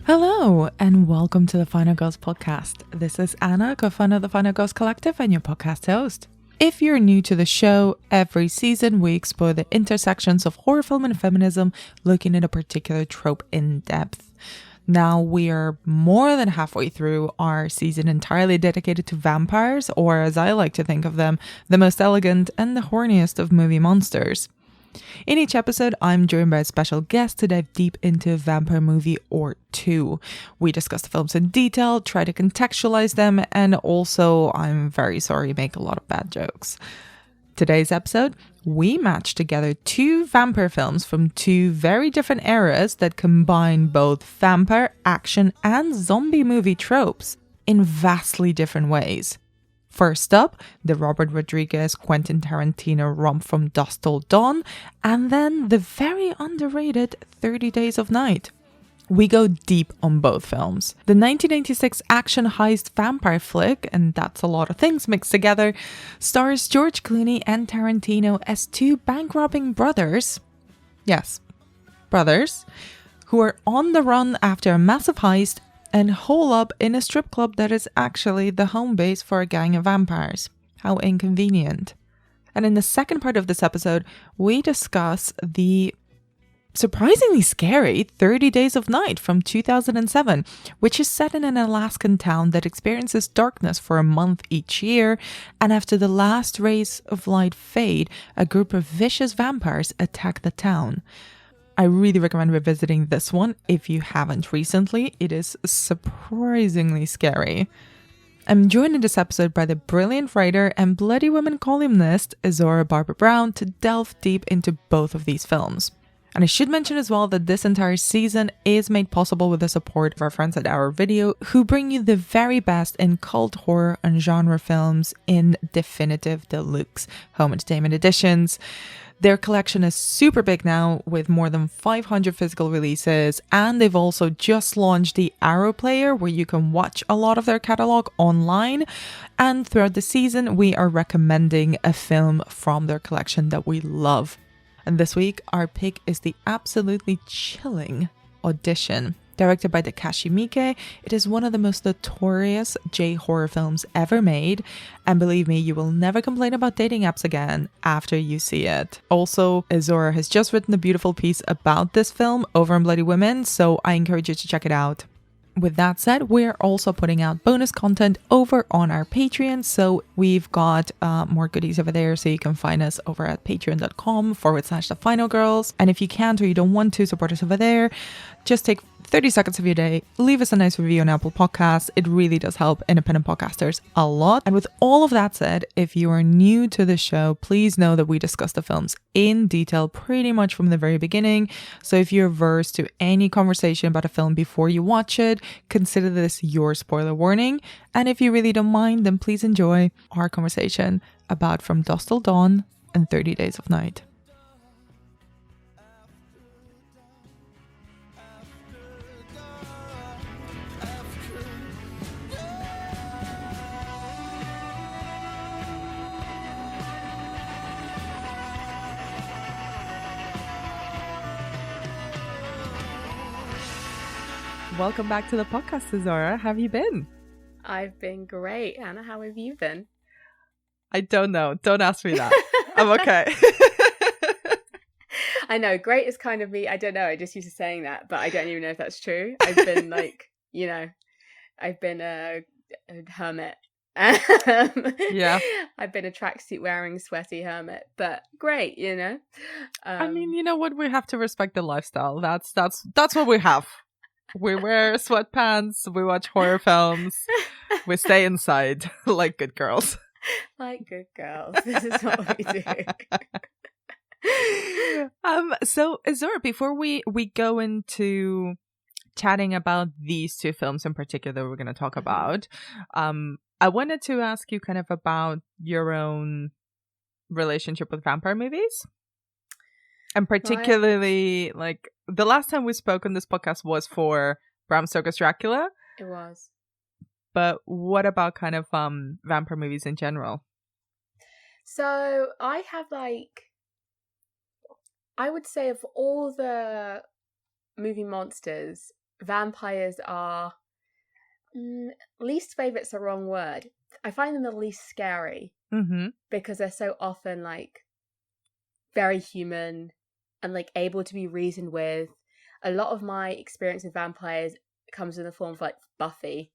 Hello, and welcome to the Final Girls podcast. This is Anna, co-founder of the Final Girls Collective and your podcast host. If you're new to the show, every season we explore the intersections of horror film and feminism, looking at a particular trope in depth. Now we are more than halfway through our season entirely dedicated to vampires, or as I like to think of them, the most elegant and the horniest of movie monsters. In each episode, I'm joined by a special guest to dive deep into a vampire movie or two. We discuss the films in detail, try to contextualize them, and also, I'm very sorry, make a lot of bad jokes. Today's episode, we match together two vampire films from two very different eras that combine both vampire, action, and zombie movie tropes in vastly different ways. First up, the Robert Rodriguez Quentin Tarantino romp from Dusk Till Dawn, and then the very underrated 30 Days of Night. We go deep on both films. The 1996 action heist vampire flick, and that's a lot of things mixed together, stars George Clooney and Tarantino as two bank-robbing brothers. Yes, brothers, who are on the run after a massive heist and hole up in a strip club that is actually the home base for a gang of vampires. How inconvenient. And in the second part of this episode, we discuss the surprisingly scary 30 Days of Night from 2007, which is set in an Alaskan town that experiences darkness for a month each year, and after the last rays of light fade, a group of vicious vampires attack the town. I really recommend revisiting this one if you haven't recently. It is surprisingly scary. I'm joined in this episode by the brilliant writer and Bloody Women columnist Azora Barbara Brown to delve deep into both of these films. And I should mention as well that this entire season is made possible with the support of our friends at Our Video, who bring you the very best in cult horror and genre films in definitive deluxe home entertainment editions. Their collection is super big now with more than 500 physical releases, and they've also just launched the Arrow Player where you can watch a lot of their catalog online. And throughout the season, we are recommending a film from their collection that we love. And this week, our pick is the absolutely chilling Audition. Directed by Takashi Miike, it is one of the most notorious J-horror films ever made, and believe me, you will never complain about dating apps again after you see it. Also, Azora has just written a beautiful piece about this film over on Bloody Women, so I encourage you to check it out. With that said, we're also putting out bonus content over on our Patreon, so we've got more goodies over there, so you can find us over at patreon.com/The Final Girls. And if you can't or you don't want to support us over there, just take 30 seconds of your day, leave us a nice review on Apple Podcasts. It really does help independent podcasters a lot. And with all of that said, if you are new to the show, please know that we discuss the films in detail pretty much from the very beginning. So if you're averse to any conversation about a film before you watch it, consider this your spoiler warning. And if you really don't mind, then please enjoy our conversation about From Dusk Till Dawn and 30 Days of Night. Welcome back to the podcast, Azora. How have you been? I've been great. Anna, how have you been? I don't know. Don't ask me that. I'm okay. I know, great is kind of me. I don't know. I just used to saying that, but I don't even know if that's true. I've been I've been a hermit. Yeah. I've been a tracksuit wearing sweaty hermit, but great, I mean, you know what? We have to respect the lifestyle. That's what we have. We wear sweatpants, we watch horror films, we stay inside like good girls. Like good girls. This is what we do. So Azora, before we go into chatting about these two films in particular that we're going to talk about, I wanted to ask you kind of about your own relationship with vampire movies. And particularly, like, the last time we spoke on this podcast was for Bram Stoker's Dracula. It was. But what about kind of vampire movies in general? So I have I would say of all the movie monsters, vampires are least favorite's the wrong word. I find them the least scary because they're so often like very human and like able to be reasoned with. A lot of my experience with vampires comes in the form of like Buffy,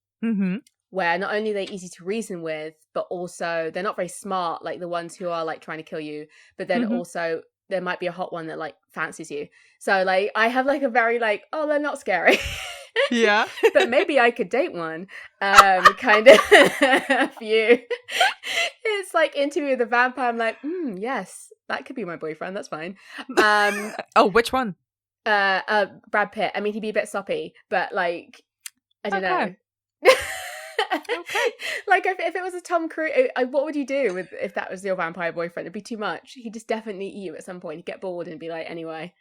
where not only are they easy to reason with, but also they're not very smart, like the ones who are like trying to kill you, but then also there might be a hot one that like fancies you. So like I have like a very like, oh, they're not scary. Yeah. But maybe I could date one kind of view. It's like Interview with the Vampire. I'm like, yes, that could be my boyfriend. That's fine. Oh, which one? Brad Pitt. I mean, he'd be a bit soppy, but like, I don't know. Okay. Like if it was a Tom Cruise, what would you do if that was your vampire boyfriend? It'd be too much. He'd just definitely eat you at some point. He'd get bored and be like, anyway.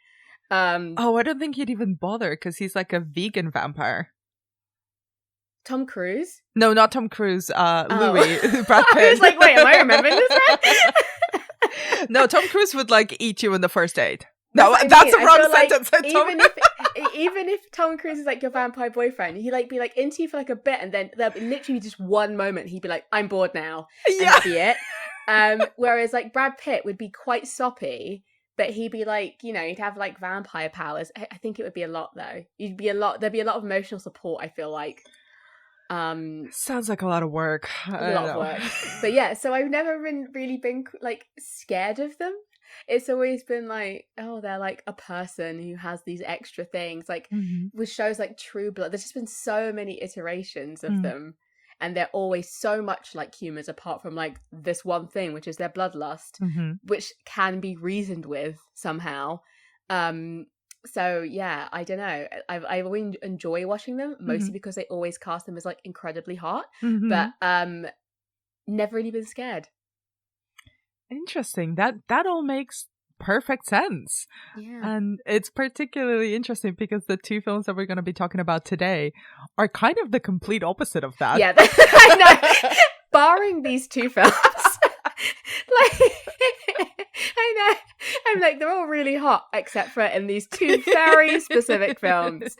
I don't think he'd even bother because he's like a vegan vampire. Tom Cruise? No, not Tom Cruise. Louis, Brad Pitt. I was like, wait, am I remembering this right? No, Tom Cruise would like eat you in the first date. No, that's a wrong sentence. Like, even if Tom Cruise is like your vampire boyfriend, he'd like be like into you for like a bit, and then there'll be literally just one moment he'd be like, "I'm bored now," and that'd be it. Whereas like Brad Pitt would be quite soppy, but he'd be like, you know, he'd have like vampire powers. I think it would be a lot though. There'd be a lot of emotional support. I feel like. Sounds like a lot of work. Of work. But yeah, so I've never really been like scared of them. It's always been like, oh, they're like a person who has these extra things. Like with shows like True Blood, there's just been so many iterations of them, and they're always so much like humans, apart from like this one thing, which is their bloodlust, which can be reasoned with somehow. So yeah, I don't know. I always enjoy watching them, mostly because they always cast them as like incredibly hot, but never really been scared. Interesting. That all makes perfect sense. Yeah. And it's particularly interesting because the two films that we're going to be talking about today are kind of the complete opposite of that. Yeah, I know. Barring these two films. Like, I know. I'm like, they're all really hot, except for in these two very specific films.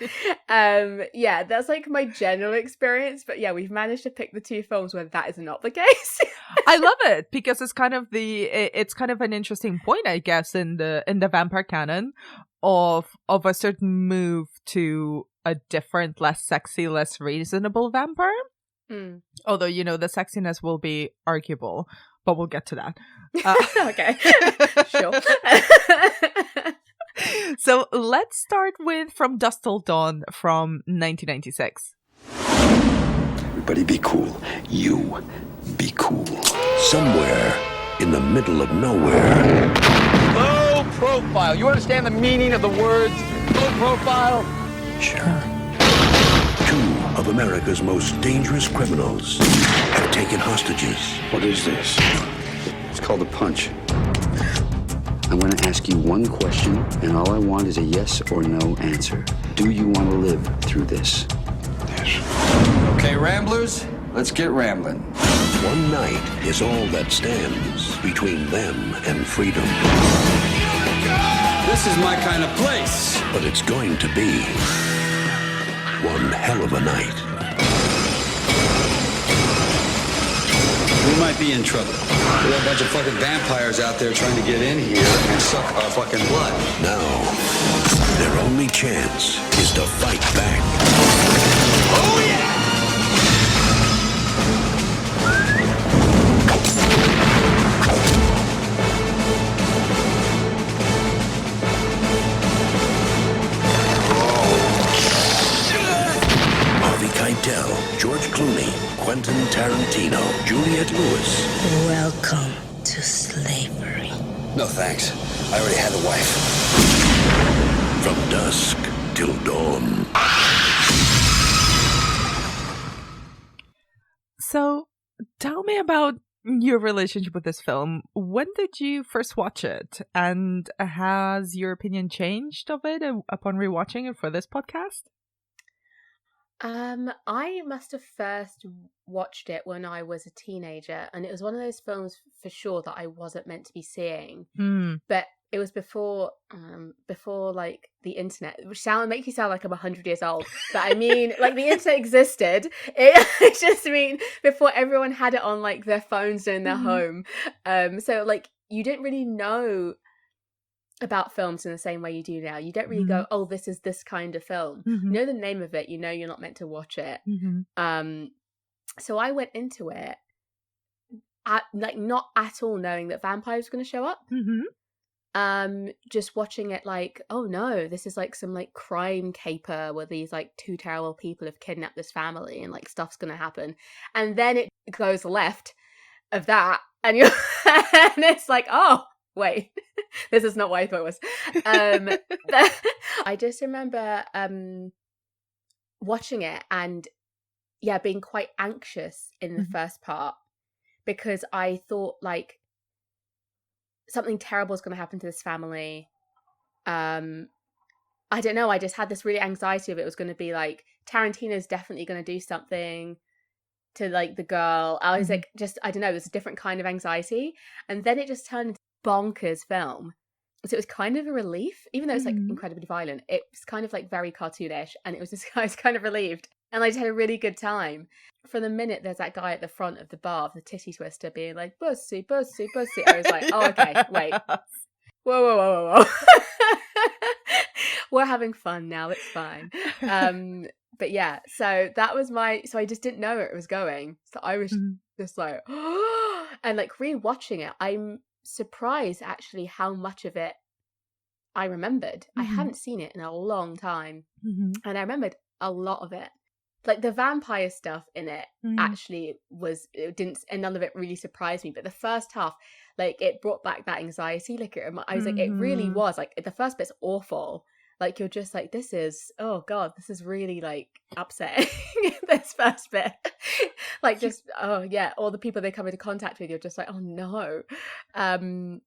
Yeah, that's like my general experience. But yeah, we've managed to pick the two films where that is not the case. I love it because it's kind of an interesting point, I guess, in the vampire canon of a certain move to a different, less sexy, less reasonable vampire. Although, you know, the sexiness will be arguable, but we'll get to that. Okay. Sure. So let's start with From Dusk Till Dawn from 1996. Everybody be cool. You be cool. Somewhere in the middle of nowhere. Low profile. You understand the meaning of the words low profile? Sure. Two of America's most dangerous criminals have taken hostages. What is this? It's called a punch. I'm going to ask you one question, and all I want is a yes or no answer. Do you want to live through this? Yes. Okay, Ramblers, let's get rambling. One night is all that stands between them and freedom. This is my kind of place. But it's going to be one hell of a night. We might be in trouble. We have a bunch of fucking vampires out there trying to get in here and suck our fucking blood. Now, their only chance is to fight back. Oh, yeah! Harvey Keitel, George Clooney, Quentin Tarantino, Juliette Lewis. Welcome to slavery. No thanks. I already had a wife. From Dusk Till Dawn. So, tell me about your relationship with this film. When did you first watch it? And has your opinion changed of it upon rewatching it for this podcast? I must have first watched it when I was a teenager, and it was one of those films for sure that I wasn't meant to be seeing. But it was before like the internet, which make you sound like I'm 100 years old. But I mean, like the internet existed. I just mean before everyone had it on like their phones and in their home. So like you didn't really know about films in the same way you do now. You don't really go, oh, this is this kind of film. You know the name of it, you know you're not meant to watch it. So I went into it not at all knowing that vampires were going to show up. Just watching it like, oh no, this is like some like crime caper where these like two terrible people have kidnapped this family and like stuff's going to happen. And then it goes left of that and you're and it's like, oh wait, this is not what I thought it was. I just remember watching it and being quite anxious in the first part because I thought like something terrible is going to happen to this family. I don't know, I just had this really anxiety of it was going to be like Tarantino's definitely going to do something to like the girl. I was like, just I don't know, there's a different kind of anxiety, and then it just turned into bonkers film. So it was kind of a relief, even though it's like incredibly violent. It was kind of like very cartoonish, and it was just I was kind of relieved, and I just had a really good time. For the minute there's that guy at the front of the bar, the titty twister, being like "Bussy, bussy, bussy," I was like, "Oh, okay, wait, whoa." We're having fun now. It's fine. But yeah, so that was so I just didn't know where it was going. So I was just like, and like rewatching it, I'm surprised actually how much of it I remembered. I hadn't seen it in a long time, and I remembered a lot of it. Like the vampire stuff in it actually it didn't, and none of it really surprised me. But the first half, like it brought back that anxiety. Like I was like, it really was like the first bit's awful. Like you're just like, this is, oh god, this is really like upsetting. This first bit, like just oh yeah, all the people they come into contact with, you're just like, oh no.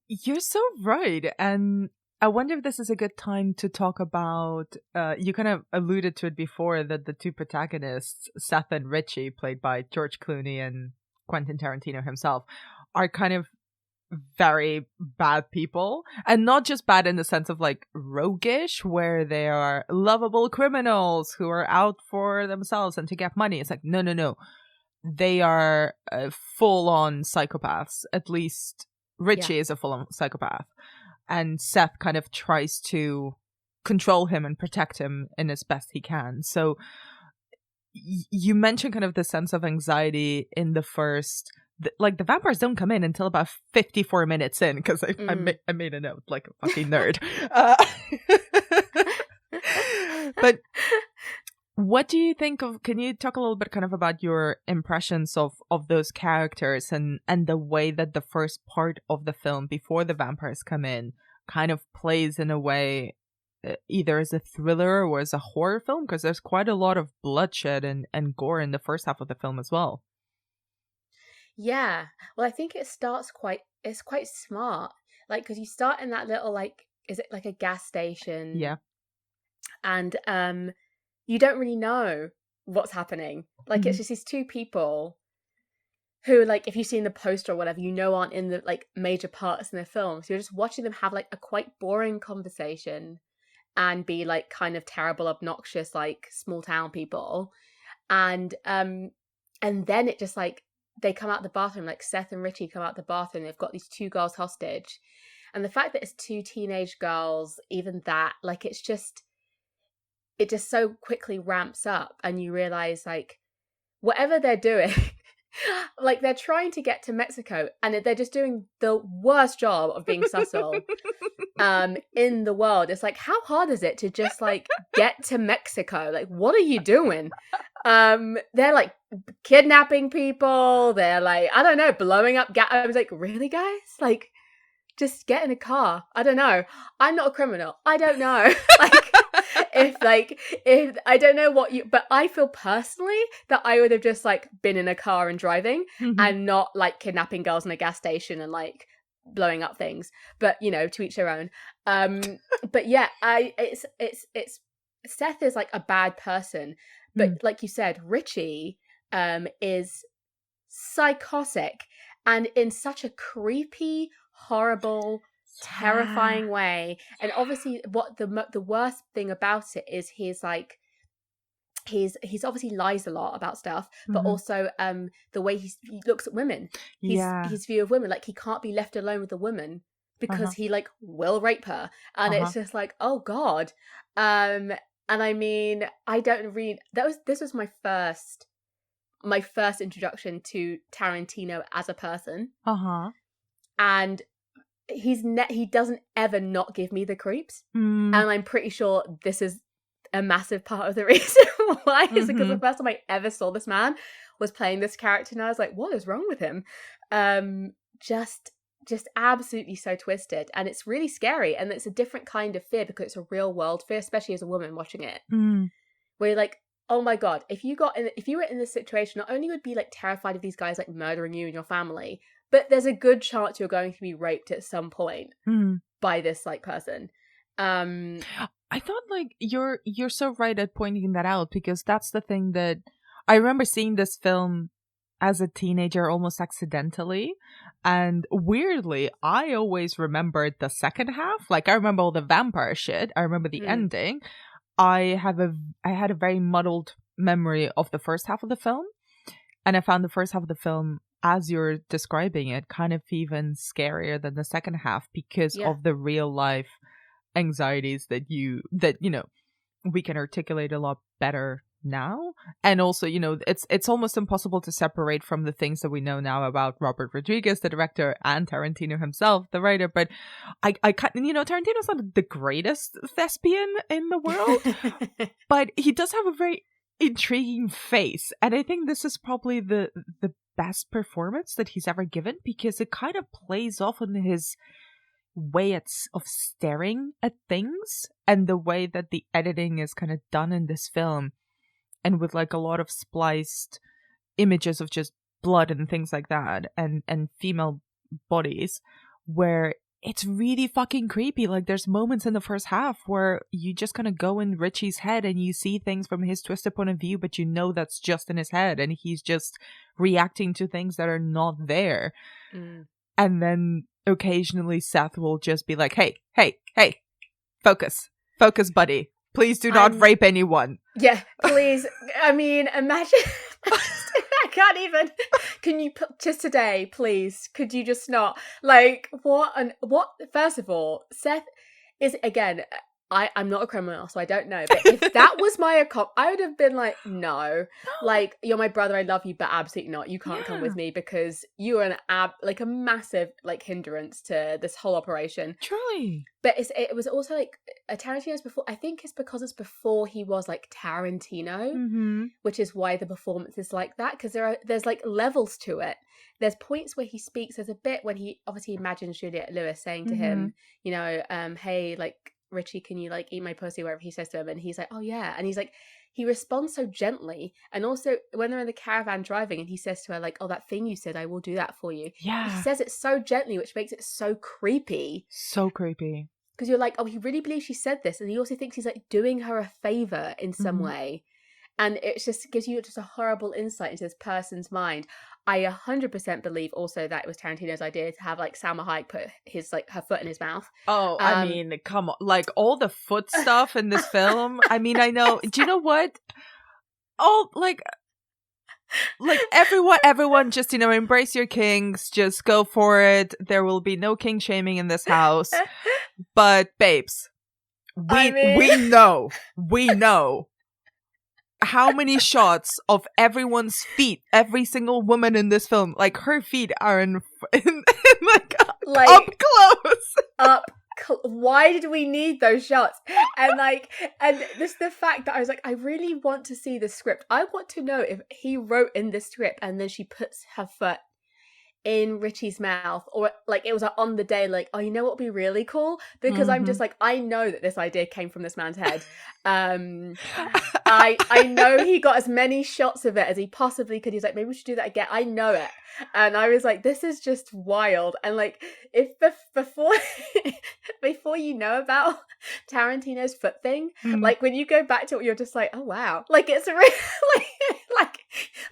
You're so right, and I wonder if this is a good time to talk about. You kind of alluded to it before that the two protagonists, Seth and Richie, played by George Clooney and Quentin Tarantino himself, are kind of very bad people, and not just bad in the sense of like roguish where they are lovable criminals who are out for themselves and to get money. It's like no, they are full-on psychopaths. At least Richie is a full-on psychopath, and Seth kind of tries to control him and protect him in as best he can. So you mentioned kind of the sense of anxiety in the first. Like the vampires don't come in until about 54 minutes in, because I made a note like a fucking nerd. But what do you think of? Can you talk a little bit kind of about your impressions of those characters and the way that the first part of the film before the vampires come in kind of plays in a way either as a thriller or as a horror film? Because there's quite a lot of bloodshed and gore in the first half of the film as well. Yeah, well, I think it's quite smart, like because you start in that little like, is it like a gas station? Yeah, and you don't really know what's happening. Like it's just these two people who, like, if you've seen the poster or whatever, you know aren't in the like major parts in the film. So you're just watching them have like a quite boring conversation and be like kind of terrible, obnoxious, like small town people, and then it just like. They come out the bathroom, like Seth and Richie come out the bathroom. They've got these two girls hostage. And the fact that it's two teenage girls, even that, like, it just so quickly ramps up. And you realize, like, whatever they're doing, like, they're trying to get to Mexico. And they're just doing the worst job of being subtle in the world. It's like, how hard is it to just, like, get to Mexico? Like, what are you doing? They're like kidnapping people, they're like, I don't know, blowing up I was like, really, guys? Like, just get in a car. I don't know, I'm not a criminal, I don't know. if I don't know what you, but I feel personally that I would have just like been in a car and driving and not like kidnapping girls in a gas station and like blowing up things. But you know, to each their own. But yeah, it's Seth is like a bad person, but like you said, Richie is psychotic, and in such a creepy, horrible, terrifying way. And obviously what the worst thing about it is he's obviously lies a lot about stuff, but also the way he looks at women, his view of women, like he can't be left alone with a woman because he like will rape her, and it's just like, oh god. And I mean, I don't read this was my first introduction to Tarantino as a person, and he doesn't ever not give me the creeps, and I'm pretty sure this is a massive part of the reason why is because the first time I ever saw this man was playing this character, and I was like, what is wrong with him? Just absolutely so twisted, and it's really scary, and it's a different kind of fear because it's a real world fear, especially as a woman watching it, where you're like, oh my god, if you were in this situation, not only would be like terrified of these guys like murdering you and your family, but there's a good chance you're going to be raped at some point by this like person. I thought like you're so right at pointing that out, because that's the thing that I remember seeing this film as a teenager almost accidentally, and weirdly I always remembered the second half. Like I remember all the vampire shit, I remember the ending. I had a very muddled memory of the first half of the film, and I found the first half of the film, as you're describing it, kind of even scarier than the second half because of the real life anxieties that we can articulate a lot better now. And also, it's almost impossible to separate from the things that we know now about Robert Rodriguez, the director, and Tarantino himself, the writer. But I can't, Tarantino's not the greatest thespian in the world, but he does have a very intriguing face, and I think this is probably the best performance that he's ever given, because it kind of plays off on his way of staring at things, and the way that the editing is kind of done in this film, and with like a lot of spliced images of just blood and things like that, and female bodies, where it's really fucking creepy. Like there's moments in the first half where you just kind of go in Richie's head and you see things from his twisted point of view, but that's just in his head, and he's just reacting to things that are not there. And then occasionally Seth will just be like, hey, focus, buddy. Please do not rape anyone. Yeah, please. I mean, imagine I can't even. Can you just today, please? Could you just not? Like, what? First of all, Seth is, again, I'm not a criminal, so I don't know. But if that was my account, I would have been like, no. Like, you're my brother, I love you, but absolutely not. You can't come with me because you are a massive like hindrance to this whole operation. Truly. But it was also like Tarantino's before. I think it's because it's before he was like Tarantino, which is why the performance is like that. Because there's like levels to it. There's points where he speaks. There's a bit when he obviously imagines Juliette Lewis saying to him, hey, like, Richie, can you like eat my pussy, wherever he says to him, and he's like, oh yeah, and he's like, he responds so gently. And also when they're in the caravan driving and he says to her like, oh, that thing you said, I will do that for you. He says it so gently, which makes it so creepy because you're like, oh, he really believes she said this, and he also thinks he's like doing her a favor in some way, and it just gives you just a horrible insight into this person's mind. I 100% believe also that it was Tarantino's idea to have like Salma Hayek put her foot in his mouth. Oh, I mean, come on, like all the foot stuff in this film. I mean, I know. Do you know what? Oh, like everyone, just embrace your kinks. Just go for it. There will be no king shaming in this house. But babes, we know. How many shots of everyone's feet, every single woman in this film, like her feet are in like up close. Why did we need those shots? And this the fact that I was like, I really want to see the script. I want to know if he wrote in the script and then she puts her foot in Richie's mouth, or like it was like on the day, like, oh, you know what would be really cool? Because I'm just like, I know that this idea came from this man's head. I know he got as many shots of it as he possibly could. He's like, maybe we should do that again. I know it. And I was like, this is just wild. And like, if before you know about Tarantino's foot thing, like when you go back to it, you're just like, oh wow, like it's really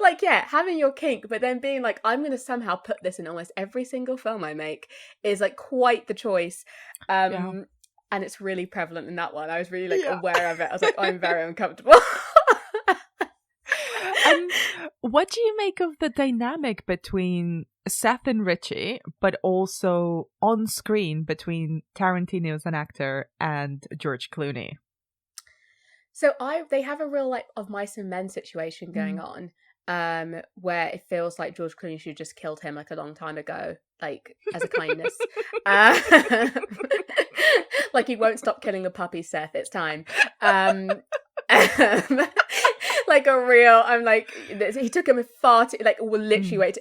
like yeah, having your kink, but then being like, I'm gonna somehow put this in almost every single film I make is like quite the choice. And it's really prevalent in that one. I was really like aware of it. I was like, oh, I'm very uncomfortable. What do you make of the dynamic between Seth and Richie, but also on screen between Tarantino as an actor and George Clooney? So they have a real like of mice and men situation going on, where it feels like George Clooney should have just killed him like a long time ago, like as a kindness. Like he won't stop killing the puppies, Seth. It's time. Like a real, I'm like, he took him far too, like, literally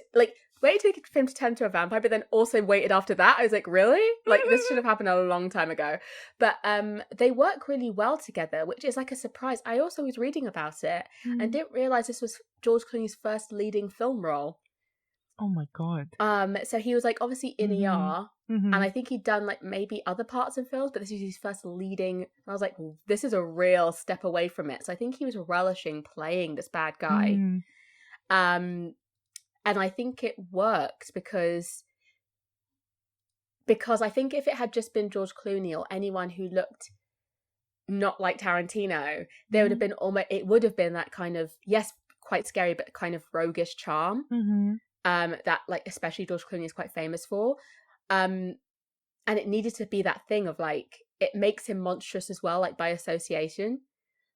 waited for him to turn to a vampire, but then also waited after that. I was like, really? Like, this should have happened a long time ago. But they work really well together, which is like a surprise. I also was reading about it and didn't realize this was George Clooney's first leading film role. Oh my God. So he was like obviously in ER, and I think he'd done like maybe other parts in films, but this was his first leading. I was like, well, this is a real step away from it. So I think he was relishing playing this bad guy. And I think it worked because I think if it had just been George Clooney or anyone who looked not like Tarantino, there would have been it would have been that kind of, yes, quite scary, but kind of roguish charm. That like especially George Clooney is quite famous for, and it needed to be that thing of like, it makes him monstrous as well, like by association.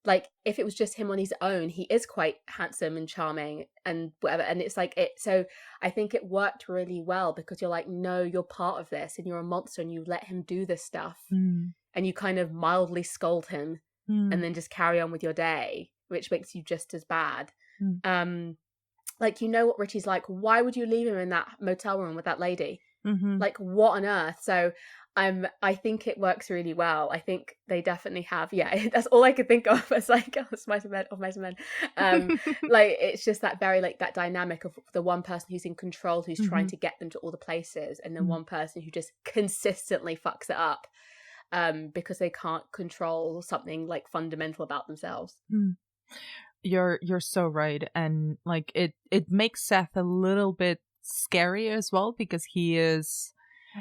Like if it was just him on his own, he is quite handsome and charming and whatever, and it's like it. So I think it worked really well because you're like, no, you're part of this and you're a monster, and you let him do this stuff, and you kind of mildly scold him, and then just carry on with your day, which makes you just as bad. Like, you know what Richie's like. Why would you leave him in that motel room with that lady? Like, what on earth? So I think it works really well. I think they definitely have. Yeah, that's all I could think of. It's like, oh, it's Mice and Men. Like, it's just that very, like, that dynamic of the one person who's in control, who's trying to get them to all the places, and then one person who just consistently fucks it up because they can't control something, like, fundamental about themselves. You're so right, and like it makes Seth a little bit scary as well, because he is,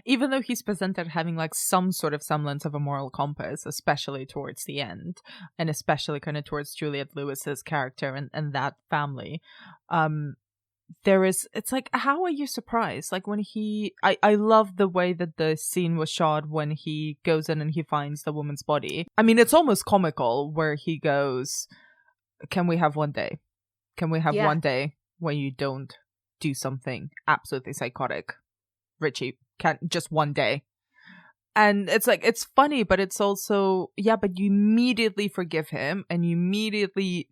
even though he's presented having like some sort of semblance of a moral compass, especially towards the end, and especially kind of towards Juliette Lewis's character and that family, it's like, how are you surprised? Like when I love the way that the scene was shot when he goes in and he finds the woman's body. I mean, it's almost comical where he goes, can we have one day? Can we have one day when you don't do something absolutely psychotic? Richie, can't just one day. And it's like, it's funny, but it's also, but you immediately forgive him and you immediately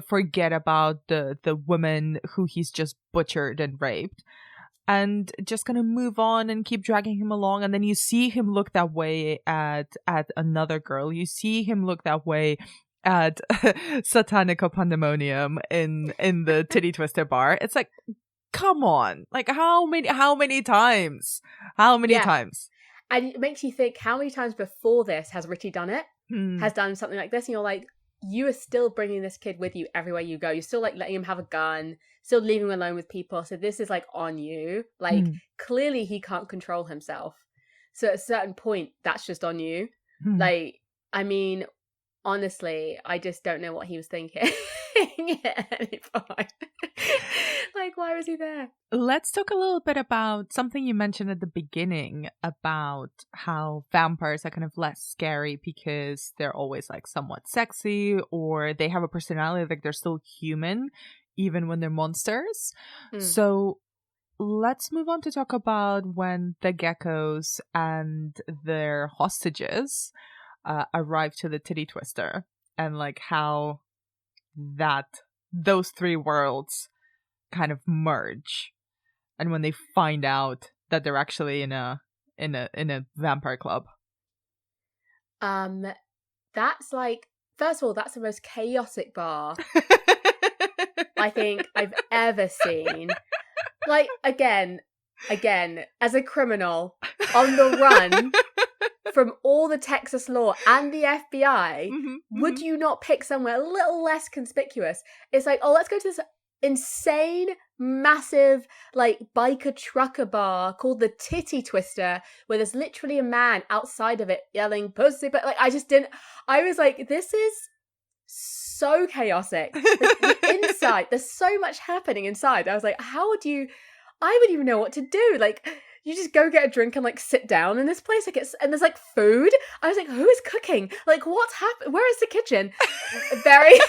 forget about the woman who he's just butchered and raped, and just gonna move on and keep dragging him along. And then you see him look that way at another girl. You see him look that way at Satanical Pandemonium in the Titty Twister bar. It's like, come on, like how many times? Times? And it makes you think, how many times before this has Richie done it? Has done something like this, and you're like, you are still bringing this kid with you everywhere you go. You're still like letting him have a gun, still leaving him alone with people. So this is like on you. Like clearly he can't control himself. So at a certain point, that's just on you. Like, I mean, honestly, I just don't know what he was thinking at any point. Like, why was he there? Let's talk a little bit about something you mentioned at the beginning about how vampires are kind of less scary because they're always like somewhat sexy, or they have a personality, like they're still human even when they're monsters. So let's move on to talk about when the geckos and their hostages arrive to the Titty Twister, and like how those three worlds kind of merge. and when they find out that they're actually in a vampire club. That's like, first of all, that's the most chaotic bar I think I've ever seen. Like, again, as a criminal on the run from all the Texas law and the FBI, would you not pick somewhere a little less conspicuous? It's like, oh, let's go to this insane, massive, like, biker trucker bar called the Titty Twister, where there's literally a man outside of it yelling pussy, but like, I was like, this is so chaotic. The inside, there's so much happening inside. I was like, I wouldn't even know what to do. Like, you just go get a drink and like sit down in this place, like and there's like food. I was like, who is cooking? Like, what's happening? Where is the kitchen? Very.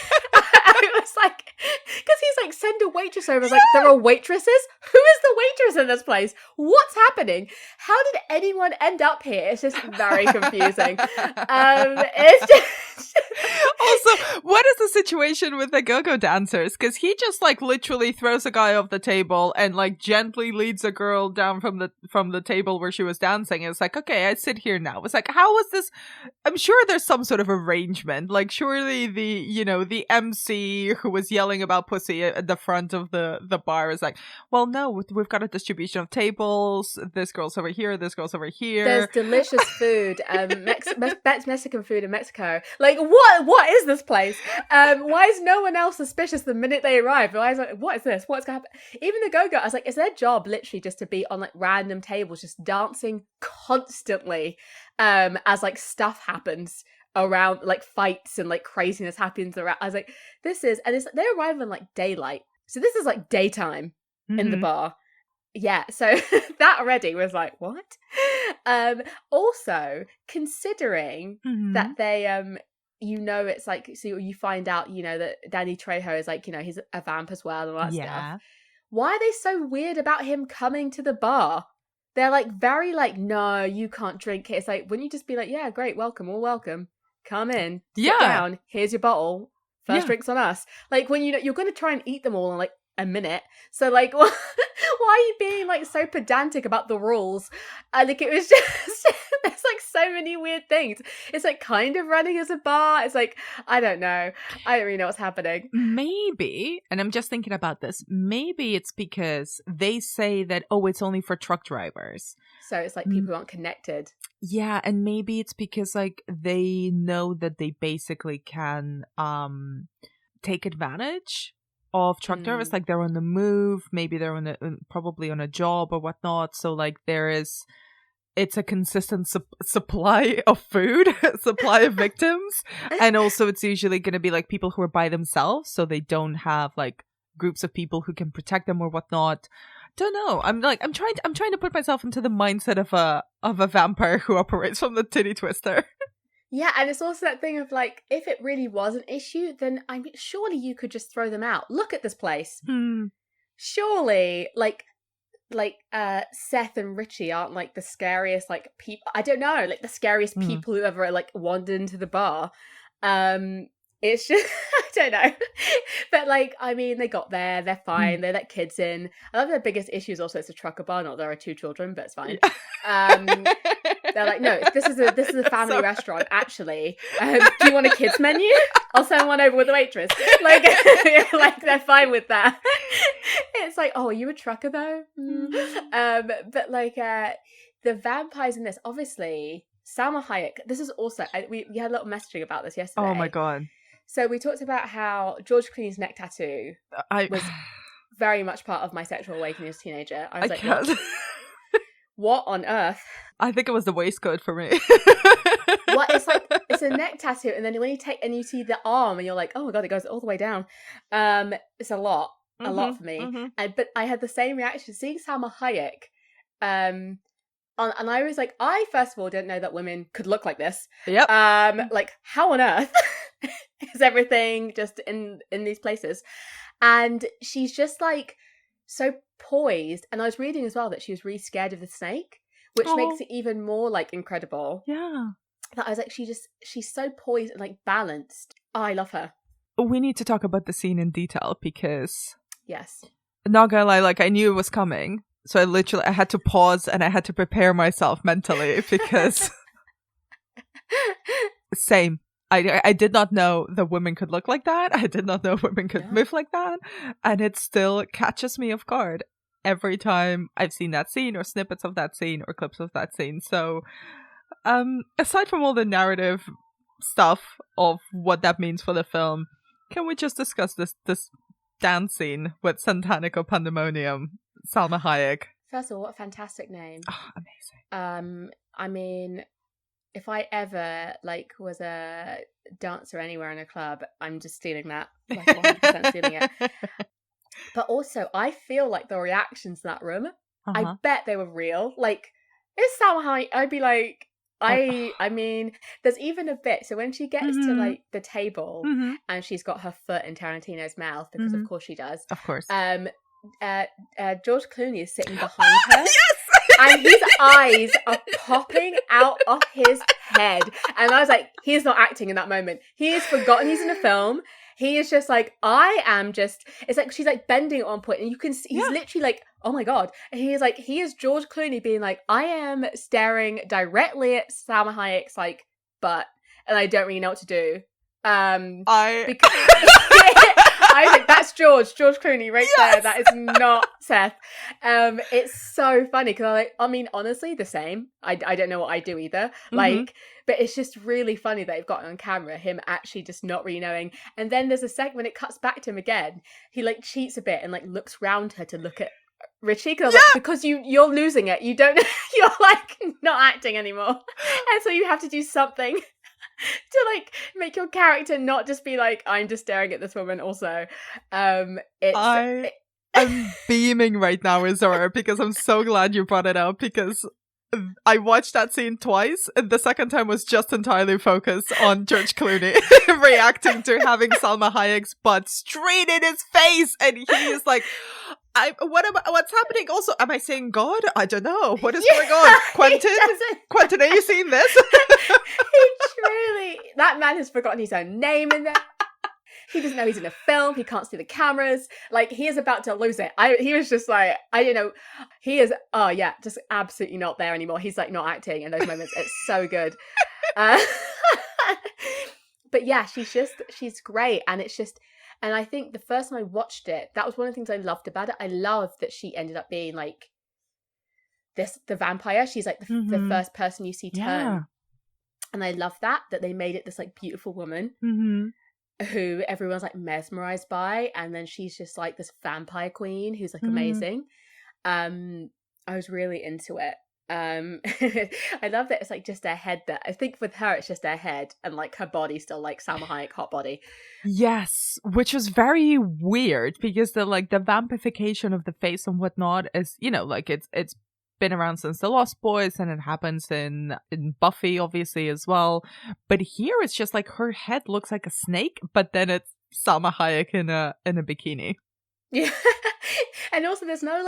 I was like, because he's like, send a waitress over. I was like, there are waitresses. Who is the waitress in this place? What's happening? How did anyone end up here? It's just very confusing. It's just. Also, what is the situation with the go-go dancers? Because he just like literally throws a guy off the table and like gently leads a girl down from the table where she was dancing. And it's like, okay, I sit here now. It's like, how was this? I'm sure there's some sort of arrangement. Like, surely the MC who was yelling about pussy at the front of the bar is like, well, no, we've got a distribution of tables. This girl's over here. This girl's over here. There's delicious food, Mexican food in Mexico. Like, what is this place? Why is no one else suspicious the minute they arrive? Why is like, what is this? What's going to happen? Even the go-go, I was like, is their job literally just to be on like random tables, just dancing constantly, as like stuff happens around, like fights and like craziness happens around. I was like, they arrive in like daylight, so this is like daytime in the bar. Yeah, so that already was like, what? Also, considering that they it's like, so you find out, that Danny Trejo is like, he's a vamp as well and all that stuff. Why are they so weird about him coming to the bar? They're like very like, no, you can't drink it. It's like, wouldn't you just be like, yeah, great, welcome, all welcome. Come in, sit down, here's your bottle. First drinks on us. Like, when you're going to try and eat them all in like a minute. So like, why are you being like so pedantic about the rules? Like, it was just, there's like so many weird things. It's like kind of running as a bar. It's like, I don't know. I don't really know what's happening. Maybe, and I'm just thinking about this, maybe it's because they say that, oh, it's only for truck drivers. So it's like people who aren't connected. Yeah, and maybe it's because like they know that they basically can take advantage of truck drivers. Like, they're on the move, maybe they're probably on a job or whatnot. So like it's a consistent supply of food, supply of victims, and also it's usually going to be like people who are by themselves, so they don't have like groups of people who can protect them or whatnot. Don't know. I'm trying to put myself into the mindset of a vampire who operates from the Titty Twister. Yeah, and it's also that thing of like, if it really was an issue, then I mean, surely you could just throw them out. Look at this place. Surely, like Seth and Richie aren't like the scariest like people. I don't know, like the scariest people who ever like wandered into the bar. It's just, I don't know. But like, I mean, they got there, they're fine, they let kids in. I love their biggest issue is also it's a trucker bar, not there are 2 children, but it's fine. They're like, no, this is a family restaurant, actually. Do you want a kids menu? I'll send one over with the waitress. Like, like they're fine with that. It's like, oh, are you a trucker though? But like, the vampires in this, obviously, Salma Hayek, this is also, we had a little messaging about this yesterday. Oh my God. So we talked about how George Clooney's neck tattoo was very much part of my sexual awakening as a teenager. I was like, what on earth? I think it was the waistcoat for me. What? It's like, it's a neck tattoo, and then when you take and you see the arm, and you're like, oh my God, it goes all the way down. It's a lot for me. But I had the same reaction seeing Salma Hayek. And I was like, I first of all didn't know that women could look like this. Yep. Like, how on earth is everything just in these places? And she's just like so poised. And I was reading as well that she was really scared of the snake, which makes it even more like incredible. Yeah. That I was like, she's so poised and like balanced. Oh, I love her. We need to talk about the scene in detail because yes, not gonna lie, like I knew it was coming. So I had to pause and I had to prepare myself mentally because same. I did not know that women could look like that. I did not know women could move like that. And it still catches me off guard every time I've seen that scene or snippets of that scene or clips of that scene. So aside from all the narrative stuff of what that means for the film, can we just discuss this dance scene with Santanico Pandemonium, Salma Hayek? First of all, what a fantastic name. Oh, amazing. I mean, if I ever was a dancer anywhere in a club, I'm just stealing that. 100% stealing it. But also, I feel like the reactions in that room, I bet they were real. It's Salma Hayek. I'd be like, I mean, there's even a bit. So when she gets to the table and she's got her foot in Tarantino's mouth, because of course she does. Of course. George Clooney is sitting behind her. Yes! And his eyes are popping out of his head. And I was like, he's not acting in that moment. He has forgotten he's in a film. He is just like, it's like she's like bending at one point and you can see, he's literally like, oh my God. And he is George Clooney being like, I am staring directly at Salma Hayek's butt and I don't really know what to do. Because I was like, that's George Clooney right there. That is not Seth. It's so funny because honestly, the same. I don't know what I do either. But it's just really funny that they've got it on camera, him actually just not really knowing. And then there's a segment when it cuts back to him again. He cheats a bit and looks round her to look at Richie because you're losing it. You don't. You're not acting anymore, and so you have to do something to make your character not just be I'm just staring at this woman. Also, I'm beaming right now, Izora, because I'm so glad you brought it up because I watched that scene twice and the second time was just entirely focused on George Clooney reacting to having Salma Hayek's butt straight in his face and he is like, what's happening? Also, am I saying God? I don't know. What is going on? Quentin, are you seeing this? That man has forgotten his own name in there. He doesn't know he's in a film. He can't see the cameras. He is about to lose it. He was just I don't know. He is, just absolutely not there anymore. He's not acting in those moments. It's so good. But yeah, she's great. And it's just, and I think the first time I watched it, that was one of the things I loved about it. I loved that she ended up being the vampire. She's the first person you see turn. Yeah. And I love that they made it this beautiful woman. Who everyone's mesmerized by, and then she's just this vampire queen who's amazing. I was really into it. I love that it's just her head that I think with her it's just her head and her body still Salma Hayek hot body. Yes, which was very weird because the vampification of the face and whatnot is it's been around since The Lost Boys and it happens in Buffy obviously as well, but here it's just her head looks like a snake, but then it's Salma Hayek in a bikini. Yeah. And also there's no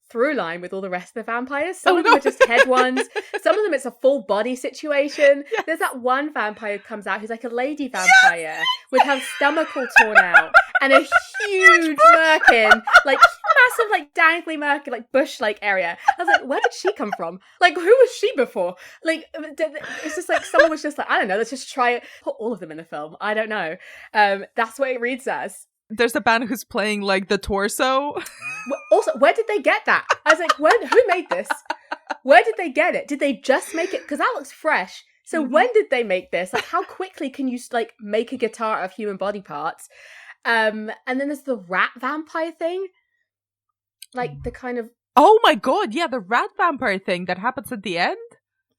through line with all the rest of the vampires. Some of them are just head ones. Some of them it's a full body situation. Yes. There's that one vampire who comes out who's a lady vampire with her stomach all torn out and a huge merkin, massive dangly merkin, bush area. I was where did she come from? Who was she before? It's just someone was just I don't know, let's just try it. Put all of them in the film. I don't know. That's what it reads as. There's a band who's playing the torso. Also, where did they get that? I was who made this? Where did they get it? Did they just make it? Because that looks fresh. So when did they make this? How quickly can you make a guitar out of human body parts? And then there's the rat vampire thing. The kind of... Oh my God, yeah, the rat vampire thing that happens at the end?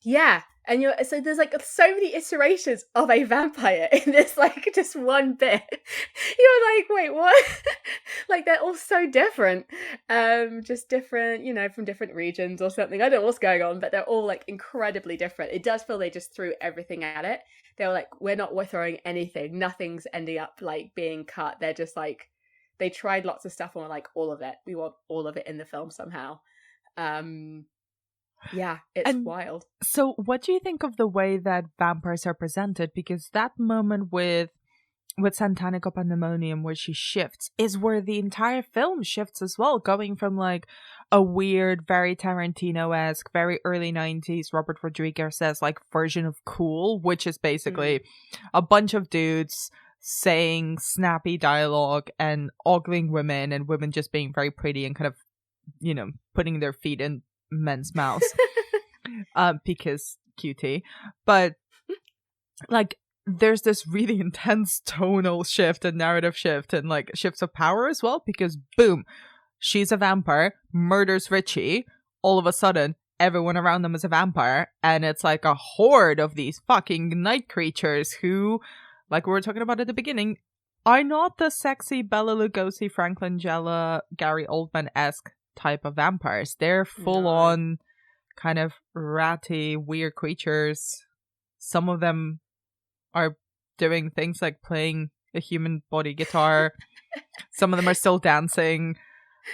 Yeah. And so there's so many iterations of a vampire in this just one bit. You're wait, what? They're all so different. Just different, from different regions or something. I don't know what's going on, but they're all incredibly different. It does feel they just threw everything at it. They were we're throwing anything. Nothing's ending up being cut. They're just they tried lots of stuff and were all of it. We want all of it in the film somehow. Yeah, it's wild. So what do you think of the way that vampires are presented? Because that moment with with Santanico Pandemonium, where she shifts, is where the entire film shifts as well, going from like a weird, very Tarantino-esque, very early 90s Robert Rodriguez-esque like version of cool, which is basically a bunch of dudes saying snappy dialogue and ogling women, and women just being very pretty and kind of, you know, putting their feet in men's mouths because cutie. But like, there's this really intense tonal shift and narrative shift and like shifts of power as well, because boom, she's a vampire, murders Richie, all of a sudden everyone around them is a vampire, and it's like a horde of these fucking night creatures who, like we were talking about at the beginning, are not the sexy Bela Lugosi, Frank Langella, Gary Oldman-esque type of vampires. They're full on kind of ratty, weird creatures. Some of them are doing things like playing a human body guitar. Some of them are still dancing.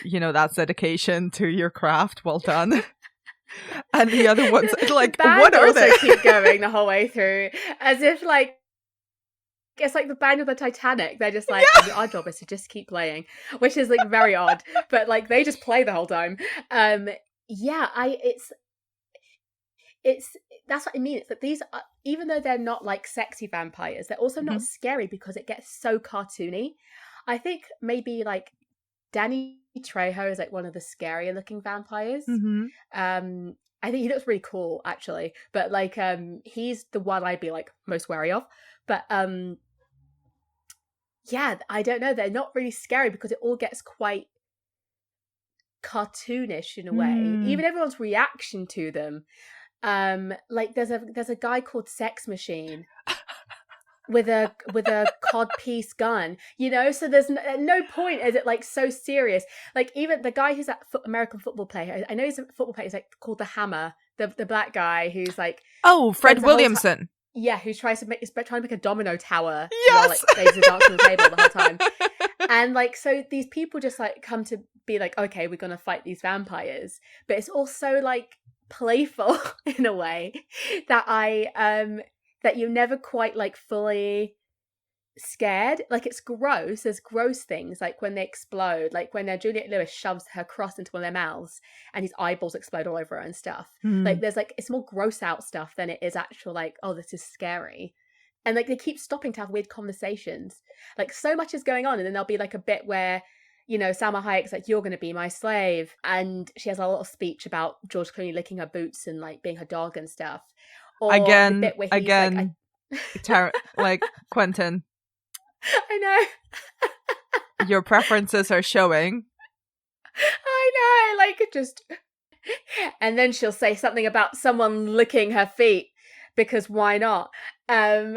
You know, that's dedication to your craft. Well done. And the other ones, like, what are they? Also keep going the whole way through, as if like it's like the band of the Titanic. They're just like, our job is to just keep playing, which is like very odd, but like they just play the whole time. It's that's what I mean. It's that these are, even though they're not like sexy vampires, they're also not scary because it gets so cartoony. I think maybe like Danny Trejo is like one of the scarier looking vampires. I think he looks really cool actually, but like he's the one I'd be like most wary of. But yeah, I don't know, they're not really scary because it all gets quite cartoonish in a way. Even everyone's reaction to them. Like there's a guy called Sex Machine with a cod piece gun, you know, so there's no point is it like so serious. Like even the guy who's that American football player, I know he's a football player, he's like called the Hammer, the black guy who's like, oh, Fred Williamson. Yeah, who's trying to make a domino tower. Yes, while like dancing on the table the whole time. And like, so these people just like come to be like, okay, we're gonna fight these vampires, but it's also like playful in a way that that you're never quite like fully scared. Like it's gross. There's gross things like when they explode, like when Juliette Lewis shoves her cross into one of their mouths and his eyeballs explode all over her and stuff. Like there's like, it's more gross out stuff than it is actual like, oh, this is scary. And like they keep stopping to have weird conversations. Like so much is going on, and then there'll be like a bit where, you know, Salma Hayek's like, you're going to be my slave. And she has a little speech about George Clooney licking her boots and like being her dog and stuff. Or again, the bit where he's like Quentin. I know. Your preferences are showing. I know, like just. And then she'll say something about someone licking her feet because why not? Yeah,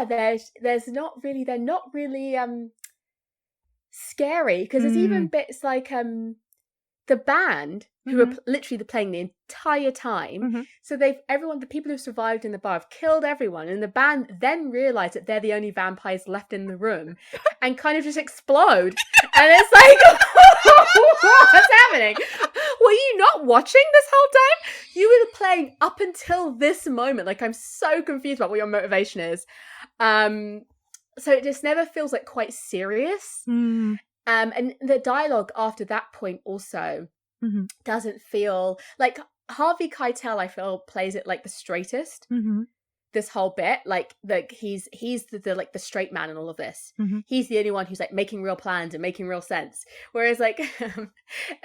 there's not really, they're not really scary because there's even bits like the band who are literally playing the entire time. So the people who survived in the bar have killed everyone, and the band then realise that they're the only vampires left in the room and kind of just explode. And it's like, what's happening? Were you not watching this whole time? You were playing up until this moment. Like, I'm so confused about what your motivation is. So it just never feels like quite serious. And the dialogue after that point also doesn't feel like Harvey Keitel, I feel, plays it like the straightest. This whole bit, like he's the like the straight man in all of this. He's the only one who's like making real plans and making real sense. Whereas like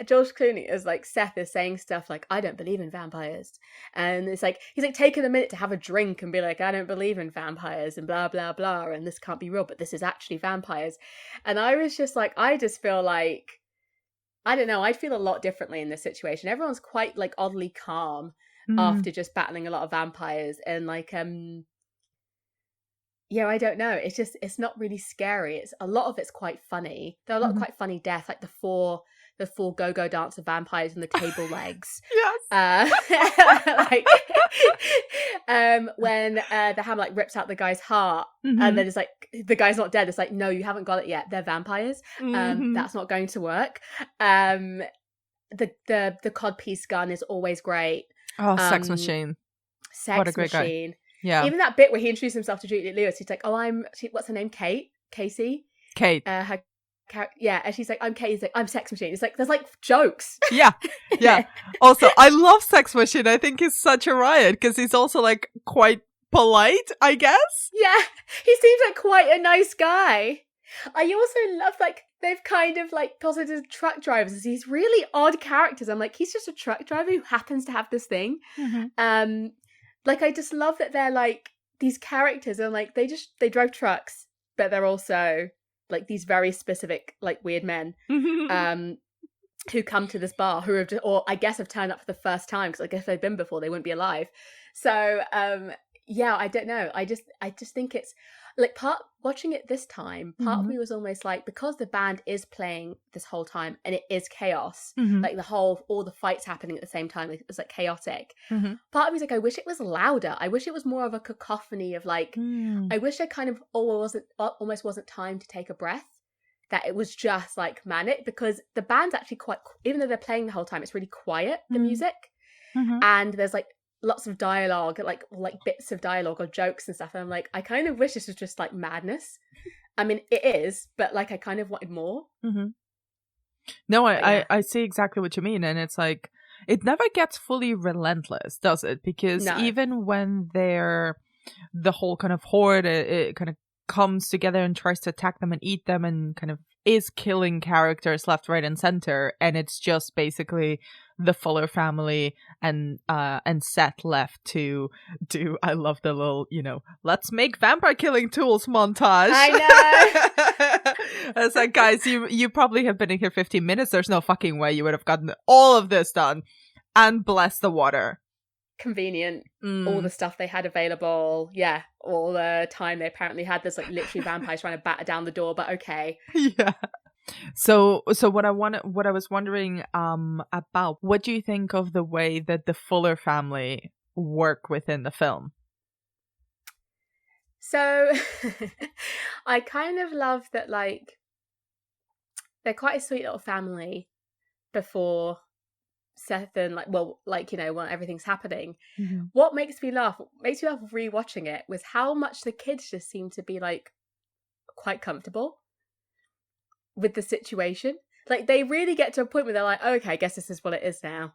George Clooney is like, Seth is saying stuff like, I don't believe in vampires, and it's like he's like taking a minute to have a drink and be like, I don't believe in vampires and blah blah blah, and this can't be real, but this is actually vampires. And I was just like, I just feel like, I don't know, I'd feel a lot differently in this situation. Everyone's quite like oddly calm after just battling a lot of vampires, and like yeah, I don't know, it's not really scary. It's a lot of it's quite funny. There are a lot of quite funny deaths, like the four go-go dancer vampires and the table legs. Yes. Like when the Hammer like rips out the guy's heart, and then it's like, the guy's not dead. It's like, no, you haven't got it yet, they're vampires. That's not going to work. The codpiece gun is always great. Oh, Sex Machine. Sex what a great Machine. Guy. Yeah. Even that bit where he introduced himself to Juliette Lewis, he's like, "Oh, what's her name? Casey." Kate. Yeah, and she's like, "I'm Kate." He's like, "I'm Sex Machine." It's like there's like jokes. Yeah. Also, I love Sex Machine. I think he's such a riot because he's also like quite polite, I guess. Yeah, he seems like quite a nice guy. I also love like they've kind of like posited truck drivers as these really odd characters. I'm like, he's just a truck driver who happens to have this thing. Like I just love that they're like these characters and like they drive trucks, but they're also like these very specific like weird men who come to this bar who have or I guess have turned up for the first time because I guess if they'd been before they wouldn't be alive. So yeah, I don't know. I just think it's like watching it this time, part of me was almost like, because the band is playing this whole time and it is chaos, like all the fights happening at the same time, it's like chaotic. Part of me is like, I wish it was louder. I wish it was more of a cacophony of like, I wish I kind of almost wasn't time to take a breath, that it was just like manic, because the band's actually quite, even though they're playing the whole time, it's really quiet, the music. And there's like lots of dialogue, like bits of dialogue or jokes and stuff, and I'm like, I kind of wish this was just like madness. I mean, it is, but like I kind of wanted more. No, I see exactly what you mean, and it's like it never gets fully relentless, does it? Because even when the whole kind of horde it kind of comes together and tries to attack them and eat them and kind of is killing characters left, right, and center, and it's just basically the Fuller family and Seth left to do. I love the little, let's make vampire killing tools montage. I know. It's like, guys, you probably have been in here 15 minutes. There's no fucking way you would have gotten all of this done. And bless the water. Convenient. All the stuff they had available. Yeah. All the time they apparently had. There's like literally vampires trying to batter down the door, but okay. Yeah. So what I was wondering about, what do you think of the way that the Fuller family work within the film? So I kind of love that, like, they're quite a sweet little family before Seth and when everything's happening. What makes me laugh rewatching it was how much the kids just seem to be like quite comfortable with the situation. Like they really get to a point where they're like, oh, okay, I guess this is what it is now.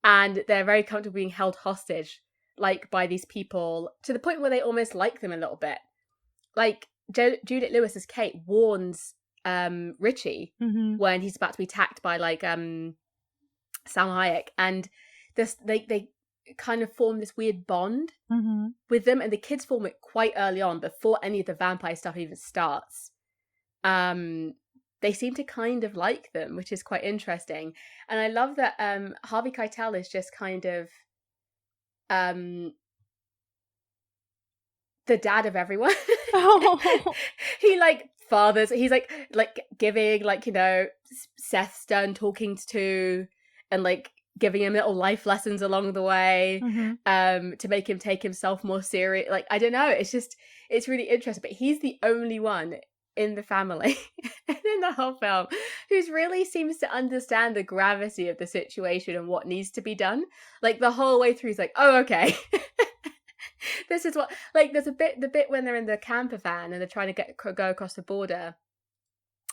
And they're very comfortable being held hostage, like by these people, to the point where they almost like them a little bit. Like Juliette Lewis as Kate warns Richie when he's about to be attacked by like Salma Hayek, and they kind of form this weird bond with them, and the kids form it quite early on before any of the vampire stuff even starts. They seem to kind of like them, which is quite interesting. And I love that Harvey Keitel is just kind of the dad of everyone. He like fathers, he's like giving Seth's done talking to, and like giving him little life lessons along the way to make him take himself more serious. Like, I don't know, it's really interesting, but he's the only one in the family and in the whole film who's really seems to understand the gravity of the situation and what needs to be done. Like the whole way through he's like, oh, okay. This is what, like, there's the bit when they're in the camper van and they're trying to go across the border,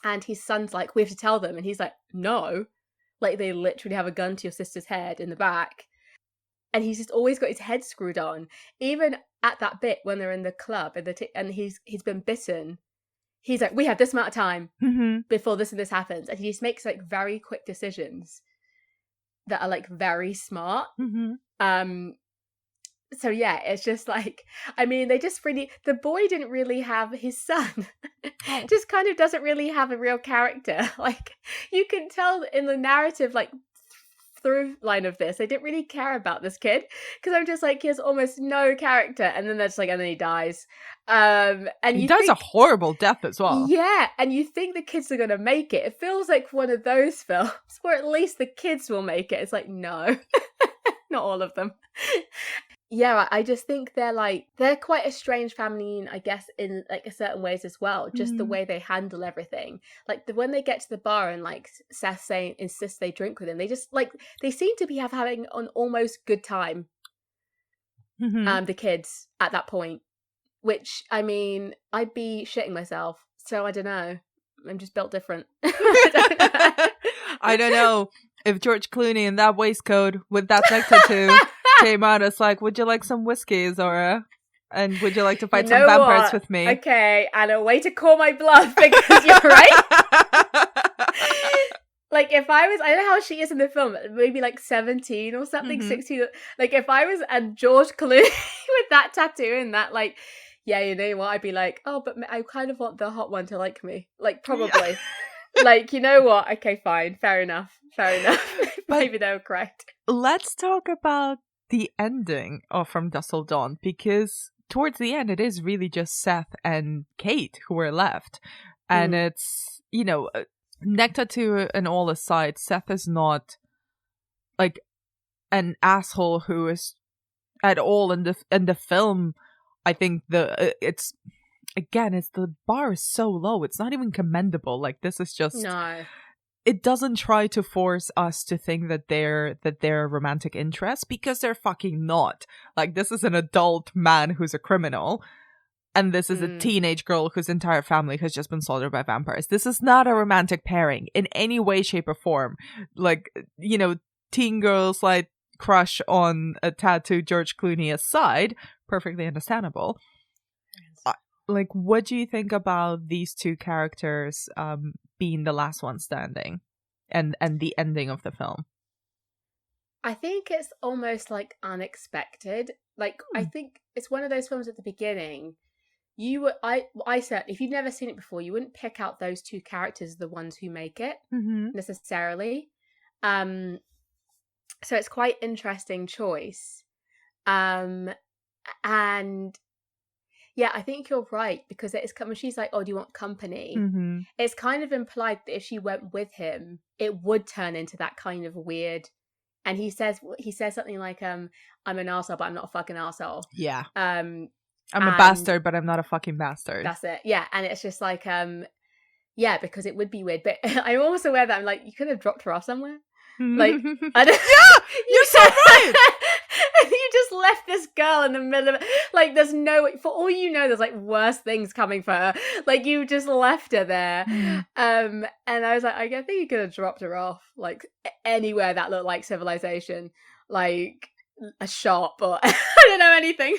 and his son's like, we have to tell them, and he's like, no, like they literally have a gun to your sister's head in the back, and he's just always got his head screwed on. Even at that bit when they're in the club and he's been bitten, he's like, we have this amount of time before this and this happens, and he just makes like very quick decisions that are like very smart. So yeah, it's just like, I mean, they just really, the boy didn't really have, his son just kind of doesn't really have a real character. Like you can tell in the narrative, like through line of this, they didn't really care about this kid, because I'm just like, he has almost no character, and then that's like, and then he dies. And he dies a horrible death as well. Yeah, and you think the kids are gonna make it. It feels like one of those films where at least the kids will make it. It's like, no, not all of them. Yeah, I just think they're quite a strange family, I guess, in like certain ways as well. Just the way they handle everything. Like when they get to the bar and like Seth insists they drink with him, they just like, they seem to be having an almost good time. the kids at that point. Which, I mean, I'd be shitting myself. So I don't know. I'm just built different. I don't know if George Clooney in that waistcoat with that neck tattoo came out as like, would you like some whiskey, Zora? And would you like to fight some vampires with me? Okay, and a way to call my bluff, because you're right. Like, if I was, I don't know how she is in the film, maybe like 17 or something, 16. Like, if I was and George Clooney with that tattoo and that, like, yeah, you know what? I'd be like, oh, but I kind of want the hot one to like me. Like, probably. Like, you know what? Okay, fine. Fair enough. Maybe they were correct. Let's talk about the ending of From Dusk Till Dawn, because towards the end, it is really just Seth and Kate who are left. And it's, you know, neck tattoo and all aside, Seth is not like an asshole who is at all in the film. I think it's the bar is so low. It's not even commendable. Like, this is just no. It doesn't try to force us to think that they're a romantic interest, because they're fucking not. Like, this is an adult man who's a criminal, and this is a teenage girl whose entire family has just been slaughtered by vampires. This is not a romantic pairing in any way, shape, or form. Like, you know, teen girls like crush on a tattooed George Clooney aside, perfectly understandable. Like, what do you think about these two characters being the last one standing and the ending of the film? I think it's almost like unexpected. Like, I think it's one of those films at the beginning. I said, if you've never seen it before, you wouldn't pick out those two characters as the ones who make it necessarily. So it's quite interesting choice. And yeah, I think you're right, because it's when she's like, oh, do you want company? It's kind of implied that if she went with him, it would turn into that kind of weird. And he says something like, I'm an arsehole, but I'm not a fucking arsehole. Yeah. I'm a bastard, but I'm not a fucking bastard. That's it. Yeah. And it's just like, yeah, because it would be weird. But I'm also aware that I'm like, you could have dropped her off somewhere. Like, I don't, yeah, you're so right. You just left this girl in the middle of it. Like, there's no, for all you know, there's like worse things coming for her. Like, you just left her there. And I was like, I think you could have dropped her off, like, anywhere that looked like civilization, like a shop or I don't know, anything,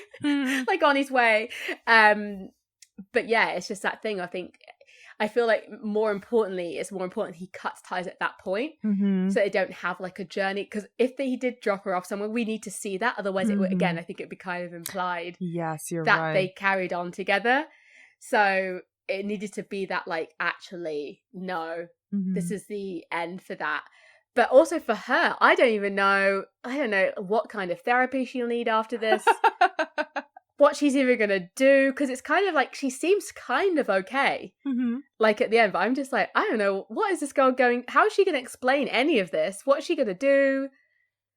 like on his way. But yeah, it's just that thing. I feel like it's more important he cuts ties at that point, so they don't have like a journey, because if he did drop her off somewhere, we need to see that, otherwise it would, again, I think it'd be kind of implied that they carried on together. So it needed to be that, like, actually no, this is the end for that. But also for her, I don't know what kind of therapy she'll need after this. What she's even gonna do, because it's kind of like she seems kind of okay, like at the end, but I'm just like, I don't know, what is this girl going, how is she gonna explain any of this? What's she gonna do?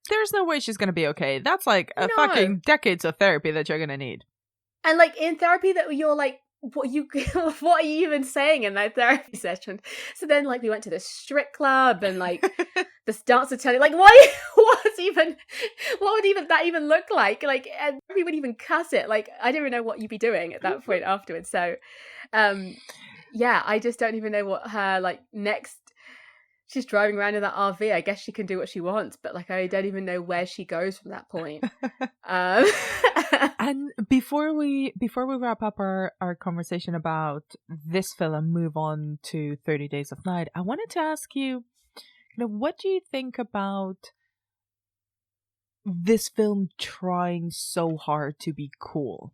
There's no way she's gonna be okay. That's like fucking decades of therapy that you're gonna need. And like in therapy that you're like, what are you even saying in that therapy session? So then, like, we went to the strip club and like this dancer telling, like, what would even that even look like? Like, and we would even cuss it. Like, I don't even know what you'd be doing at that point afterwards. So, yeah, I just don't even know what her, like, next. She's driving around in that RV. I guess she can do what she wants, but like, I don't even know where she goes from that point. And before we wrap up our conversation about this film and move on to 30 Days of Night, I wanted to ask you, what do you think about this film trying so hard to be cool?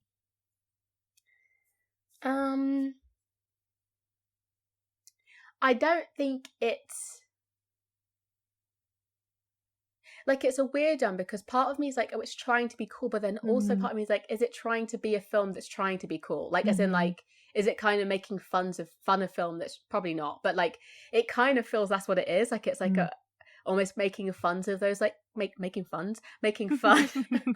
I don't think it's like, it's a weird one, because part of me is like, oh, it's trying to be cool, but then also part of me is like, is it trying to be a film that's trying to be cool? Like, as in, like, is it kind of making fun of film that's probably not, but like, it kind of feels that's what it is. Like, it's like almost making fun of those, like, making fun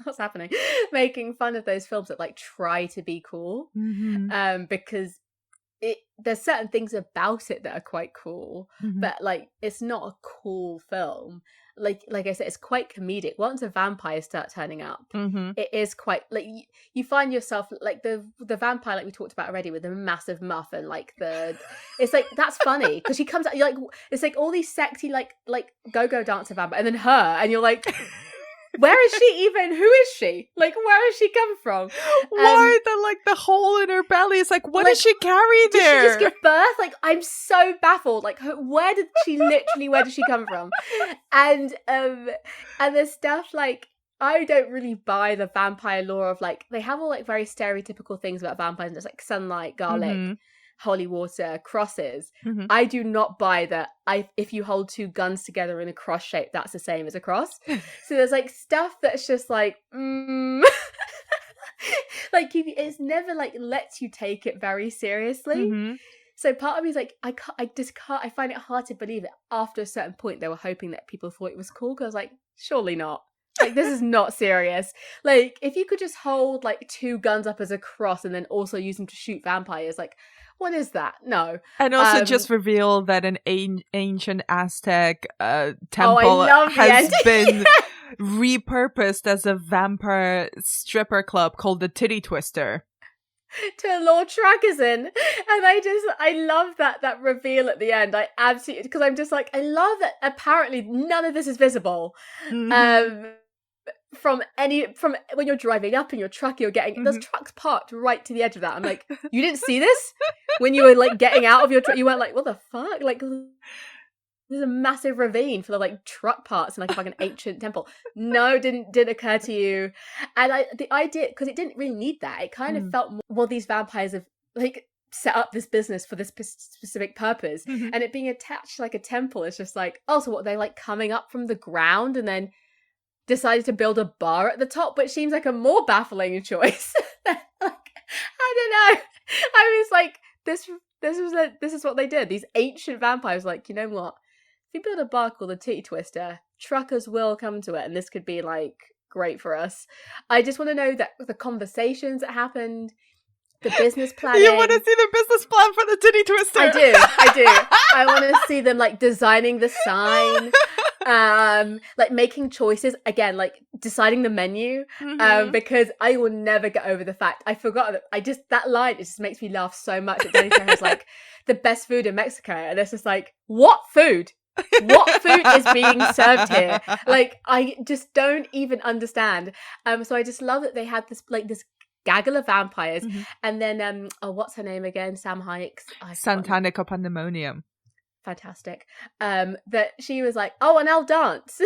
what's happening, making fun of those films that like try to be cool, because there's certain things about it that are quite cool, but like, it's not a cool film. like I said, it's quite comedic. Once the vampires start turning up, it is quite like you find yourself like the vampire, like we talked about already, with the massive muff and like it's like that's funny because she comes out, you're like, it's like all these sexy like go-go dancer vampire, and then her, and you're like, where is she even? Who is she? Like, where has she come from? Why the hole in her belly is like, what does she carry there? Did she just give birth? Like, I'm so baffled. Like, where did she come from? And there's stuff like, I don't really buy the vampire lore of like, they have all like very stereotypical things about vampires. There's like sunlight, garlic, holy water, crosses. I do not buy that if you hold two guns together in a cross shape, that's the same as a cross. So there's like stuff that's just like like it's never like lets you take it very seriously. So part of me is like, I find it hard to believe that after a certain point they were hoping that people thought it was cool, because I was like, surely not. Like, this is not serious. Like, if you could just hold like two guns up as a cross and then also use them to shoot vampires, like, what is that? No. And also just reveal that an ancient Aztec temple has been repurposed as a vampire stripper club called the Titty Twister. To Lord Trackerson. And I love that reveal at the end. I absolutely, because I'm just like, I love that apparently none of this is visible. From when you're driving up in your truck, you're getting there's trucks parked right to the edge of that. I'm like, you didn't see this when you were like getting out of your truck? You weren't like, what the fuck? Like, there's a massive ravine full of like truck parts and like a fucking ancient temple. No, didn't occur to you. And the idea, because it didn't really need that. It kind of felt more, well, these vampires have like set up this business for this specific purpose, and it being attached to like a temple is just like, oh, so what, they like coming up from the ground and then decided to build a bar at the top, which seems like a more baffling choice. Like, I don't know. I was like, this is what they did. These ancient vampires, like, you know what? If we build a bar called the Titty Twister, truckers will come to it, and this could be like great for us. I just want to know that the conversations that happened, the business planning. You want to see the business plan for the Titty Twister? I do. I want to see them like designing the sign. Like making choices again, like deciding the menu, because I will never get over the fact I forgot that that line, it just makes me laugh so much that Danny Trejo's like, the best food in Mexico, and it's just like, what food is being served here? Like, I just don't even understand. So I just love that they had this like this gaggle of vampires, and then what's her name again? Sam Hayek's Santanico Pandemonium. Fantastic. That she was like, oh, and I'll dance.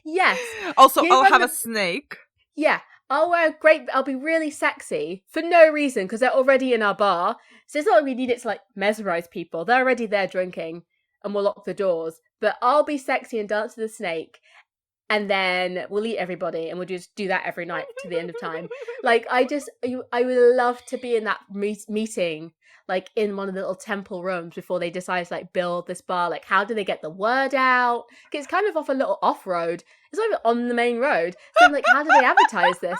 Yes. Also, I'll have a snake. Yeah. I'll be really sexy for no reason, because they're already in our bar. So it's not like we need it to like mesmerize people. They're already there drinking, and we'll lock the doors. But I'll be sexy and dance to the snake, and then we'll eat everybody, and we'll just do that every night to the end of time. Like, I would love to be in that meeting, like in one of the little temple rooms before they decide to like build this bar. Like, how do they get the word out? It's kind of off a little off-road. It's not even on the main road. So I'm like, how do they advertise this?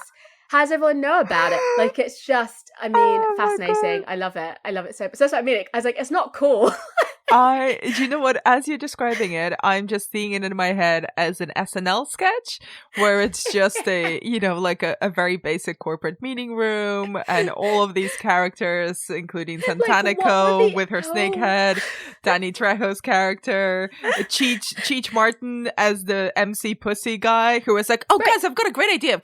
How does everyone know about it? Like, it's just, I mean, fascinating. I love it. So that's what I mean. I was like, it's not cool. You know what? As you're describing it, I'm just seeing it in my head as an SNL sketch where it's just like a very basic corporate meeting room, and all of these characters, including Santanico with her snake head, Danny Trejo's character, Cheech Martin as the MC pussy guy who was like, oh, guys, I've got a great idea.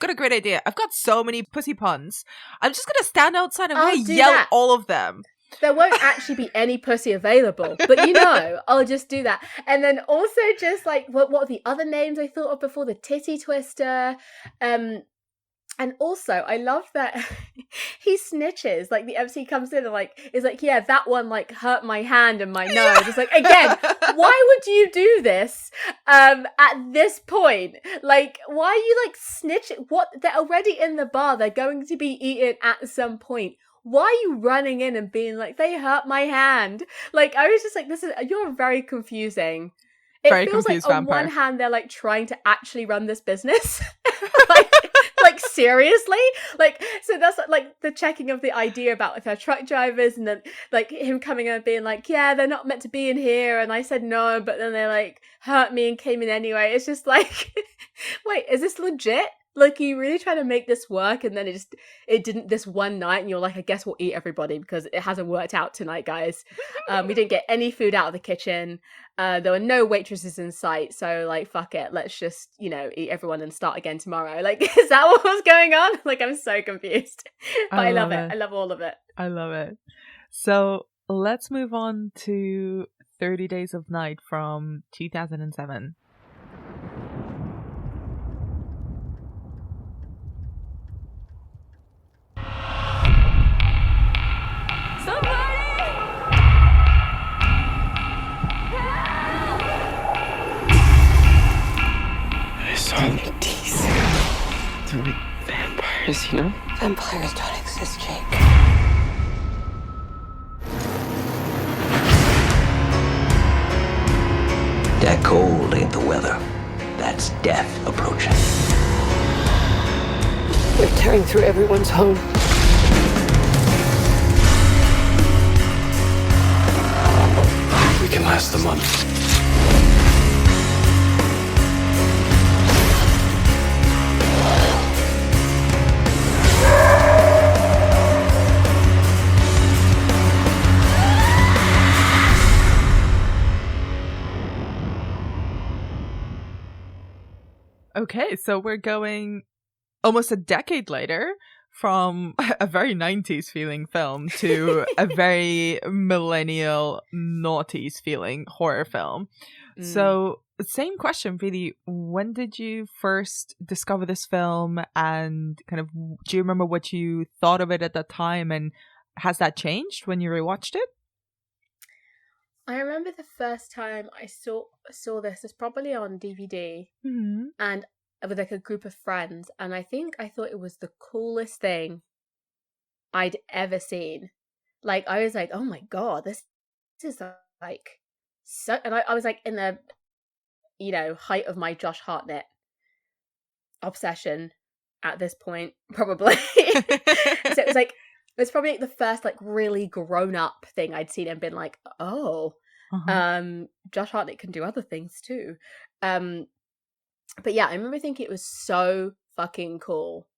I've got so many pussy puns. I'm just going to stand outside and I'm going to yell all of them. There won't actually be any pussy available, but I'll just do that. And then also just like, what are the other names I thought of before? The Titty Twister. And also, I love that he snitches. Like, the MC comes in and like is like, yeah, that one like hurt my hand and my nose. It's like, again, why would you do this at this point? Like, why are you like snitching? What? They're already in the bar. They're going to be eaten at some point. Why are you running in and being like, they hurt my hand? Like, I was just like, you're very confusing. It very feels like vampire. On one hand, they're like trying to actually run this business. like Like, seriously? Like, so that's like the checking of the idea about if they're truck drivers, and then like him coming in and being like, yeah, they're not meant to be in here, and I said no, but then they like hurt me and came in anyway. It's just like, wait, is this legit? Like, you really try to make this work, and then it didn't this one night, and you're like, I guess we'll eat everybody because it hasn't worked out tonight, guys. We didn't get any food out of the kitchen. There were no waitresses in sight, so like, fuck it, let's just, eat everyone and start again tomorrow. Like, is that what was going on? Like, I'm so confused. But I love it. I love all of it. I love it. So let's move on to 30 Days of Night from 2007. Vampires, Vampires don't exist, Jake. That cold ain't the weather. That's death approaching. They're tearing through everyone's home. We can last a month. Okay, so we're going almost a decade later from a very 90s feeling film to a very millennial noughties feeling horror film. So same question really, when did you first discover this film, and kind of do you remember what you thought of it at that time, and has that changed when you rewatched it? I remember the first time I saw this was probably on DVD, and with like a group of friends, and I think I thought it was the coolest thing I'd ever seen. Like, I was like, oh my god, this is like so, and I was like in the height of my Josh Hartnett obsession at this point, probably. So it was probably like the first like really grown up thing I'd seen and been like, oh, Josh Hartnett can do other things too. But yeah, I remember thinking it was so fucking cool,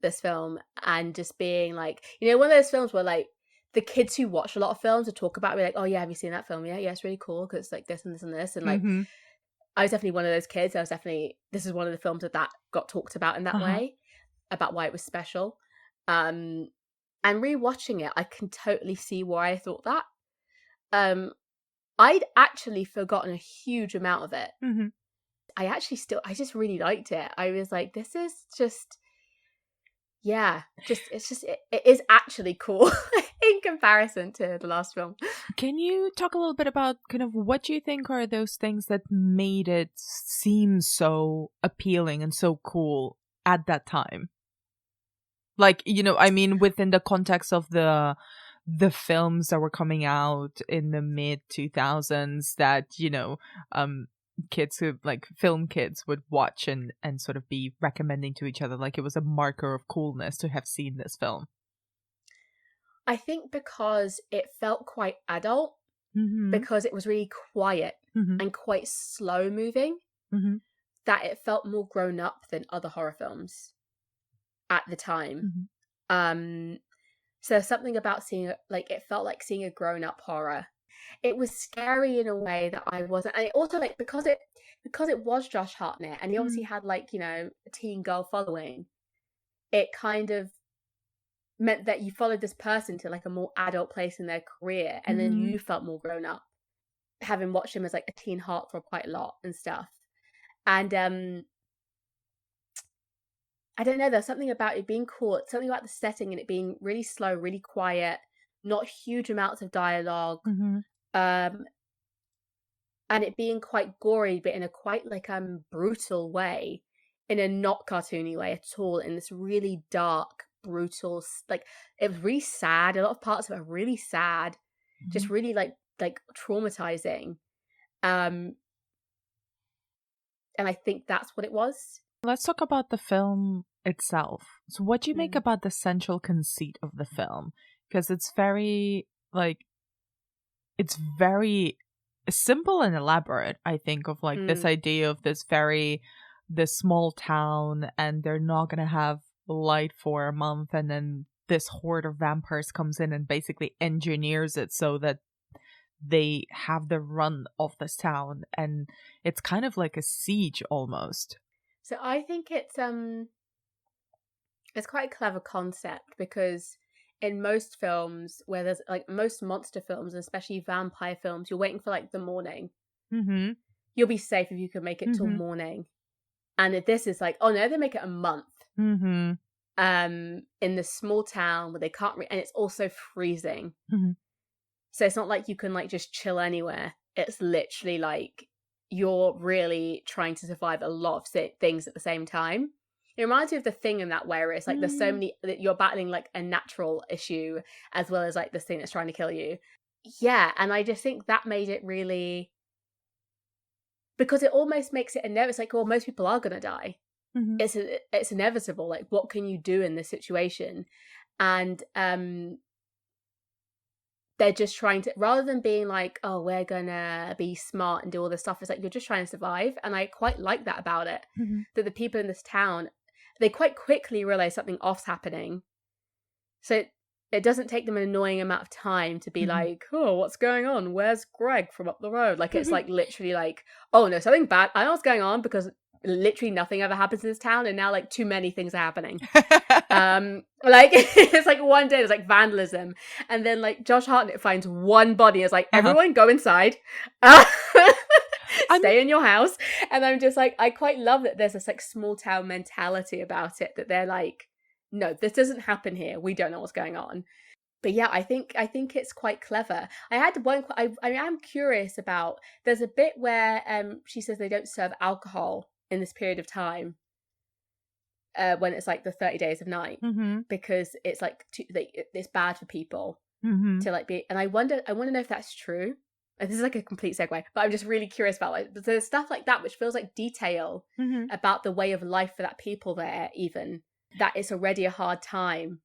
this film, and just being like, one of those films where like the kids who watch a lot of films would talk about it, like, oh yeah, have you seen that film? Yeah, it's really cool because it's like this and this and this, and like I was definitely one of those kids. This is one of the films that got talked about in that way, about why it was special. And rewatching it, I can totally see why I thought that. I'd actually forgotten a huge amount of it. I just really liked it. I was like, this is just, it is actually cool in comparison to the last film. Can you talk a little bit about kind of what do you think are those things that made it seem so appealing and so cool at that time? Like, I mean, within the context of the films that were coming out in the mid 2000s that, kids who like film kids would watch and sort of be recommending to each other, like it was a marker of coolness to have seen this film. I think because it felt quite adult, because it was really quiet and quite slow moving, that it felt more grown up than other horror films at the time. So something about seeing it felt like seeing a grown up horror. It was scary in a way that I wasn't, and it also like because it was Josh Hartnett, and he obviously had like a teen girl following. It kind of meant that you followed this person to like a more adult place in their career, and then you felt more grown up, having watched him as like a teen heartthrob quite a lot and stuff. And I don't know, there's something about it being cool, something about the setting and it being really slow, really quiet, not huge amounts of dialogue, and it being quite gory, but in a quite like brutal way, in a not cartoony way at all, in this really dark, brutal, like it was really sad. A lot of parts of it are really sad, just really like traumatizing. And I think that's what it was. Let's talk about the film itself. So what do you make about the central conceit of the film? Because it's very, like, it's very simple and elaborate, I think, of like this idea of this small town, and they're not going to have light for a month, and then this horde of vampires comes in and basically engineers it so that they have the run of this town, and it's kind of like a siege almost. So I think it's quite a clever concept, because in most films where there's like most monster films, especially vampire films, you're waiting for like the morning. Mm-hmm. You'll be safe if you can make it till morning. And this is like, oh no, they make it a month. Mm-hmm. In this small town where they can't and it's also freezing. Mm-hmm. So it's not like you can like just chill anywhere. It's literally like you're really trying to survive a lot of things at the same time. It reminds me of The Thing in that way, where it's like there's so many that you're battling like a natural issue as well as like this thing that's trying to kill you. Yeah, and I just think that made it really, because it almost makes it inevitable. It's like, well, most people are gonna die. Mm-hmm. It's inevitable. Like, what can you do in this situation? And they're just trying to, rather than being like, oh, we're gonna be smart and do all this stuff, it's like you're just trying to survive. And I quite like that about it. Mm-hmm. That the people in this town, they quite quickly realize something off's happening. So it doesn't take them an annoying amount of time to be like, oh, what's going on? Where's Greg from up the road? Like, it's like literally like, oh no, something bad. I know what's going on, because literally nothing ever happens in this town, and now like too many things are happening. Like it's like one day there's like vandalism, and then like Josh Hartnett finds one body. It's like, everyone go inside. Stay in your house. And I'm just like, I quite love that there's this like small town mentality about it, that they're like, no, this doesn't happen here. We don't know what's going on. But yeah, I think it's quite clever. I had one. I am curious about. There's a bit where she says they don't serve alcohol in this period of time, when it's like the 30 days of night, because it's like it's bad for people to like be. And I want to know if that's true. And this is like a complete segue, but I'm just really curious about like there's stuff like that which feels like detail about the way of life for that people there, even that it's already a hard time.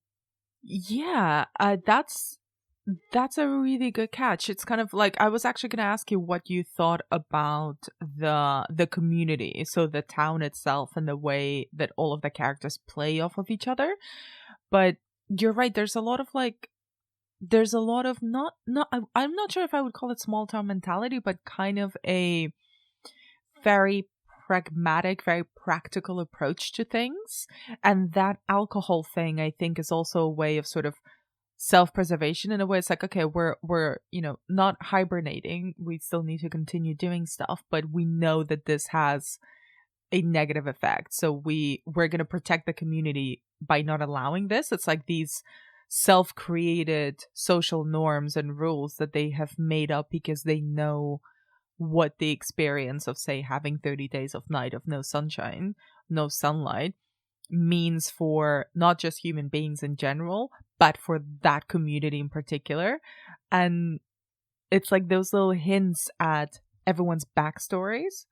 Yeah, that's a really good catch. It's kind of like, I was actually going to ask you what you thought about the community, so the town itself and the way that all of the characters play off of each other. But you're right, there's a lot of not I'm not sure if I would call it small town mentality, but kind of a very pragmatic, very practical approach to things. And that alcohol thing, I think, is also a way of sort of self-preservation in a way. It's like, okay, we're not hibernating, we still need to continue doing stuff, but we know that this has a negative effect, so we're going to protect the community by not allowing this. It's like these self-created social norms and rules that they have made up because they know what the experience of, say, having 30 days of night of no sunshine, no sunlight means for not just human beings in general, but for that community in particular. And it's like those little hints at everyone's backstories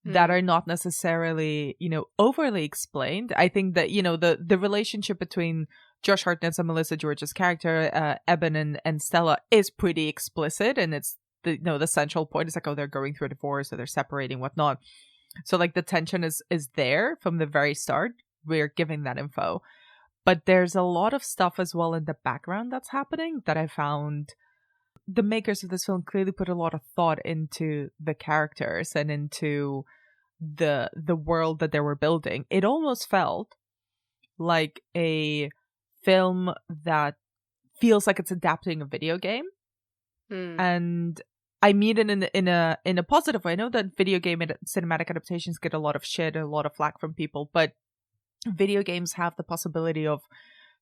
that are not necessarily, overly explained. I think that, the relationship between Josh Hartnett's and Melissa George's character, Eben and Stella, is pretty explicit, and it's the central point is like, oh, they're going through a divorce or they're separating, whatnot. So like the tension is there from the very start. We're giving that info, but there's a lot of stuff as well in the background that's happening that I found the makers of this film clearly put a lot of thought into the characters and into the world that they were building. It almost felt like a film that feels like it's adapting a video game. And I mean it in a positive way. I know that video game and cinematic adaptations get a lot of shit, a lot of flack from people, but video games have the possibility of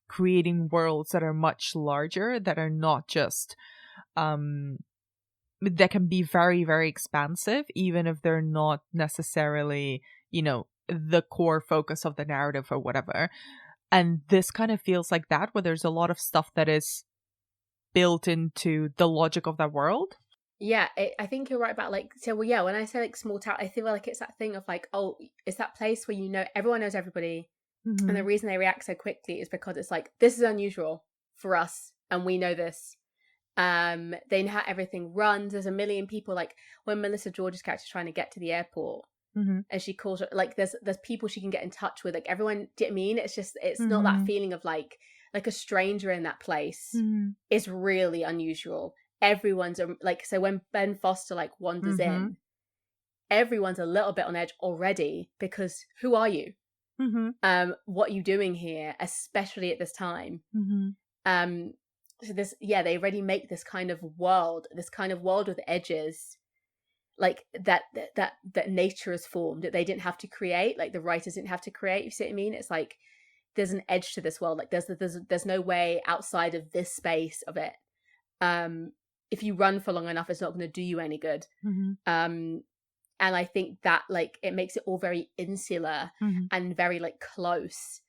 creating worlds that are much larger, that are not just that can be very, very expansive, even if they're not necessarily, the core focus of the narrative or whatever. And this kind of feels like that, where there's a lot of stuff that is built into the logic of that world. Yeah, I think you're right about when I say like small town, I feel like it's that thing of like, oh, it's that place where everyone knows everybody, And the reason they react so quickly is because it's like, this is unusual for us, and we know this. They know how everything runs. There's a million people, like when Melissa George's character is trying to get to the airport, and she calls her, like there's people she can get in touch with, like everyone. Do you know what I mean? It's just, it's not that feeling of like a stranger in that place is really unusual. Everyone's like, so when Ben Foster like wanders in, everyone's a little bit on edge already, because who are you? What are you doing here, especially at this time? So this, they already make this kind of world with edges, like that nature has formed, that they didn't have to create, like the writers didn't have to create. You see what I mean? It's like there's an edge to this world. Like there's no way outside of this space of it. If you run for long enough, it's not going to do you any good. And I think that like it makes it all very insular and very like close.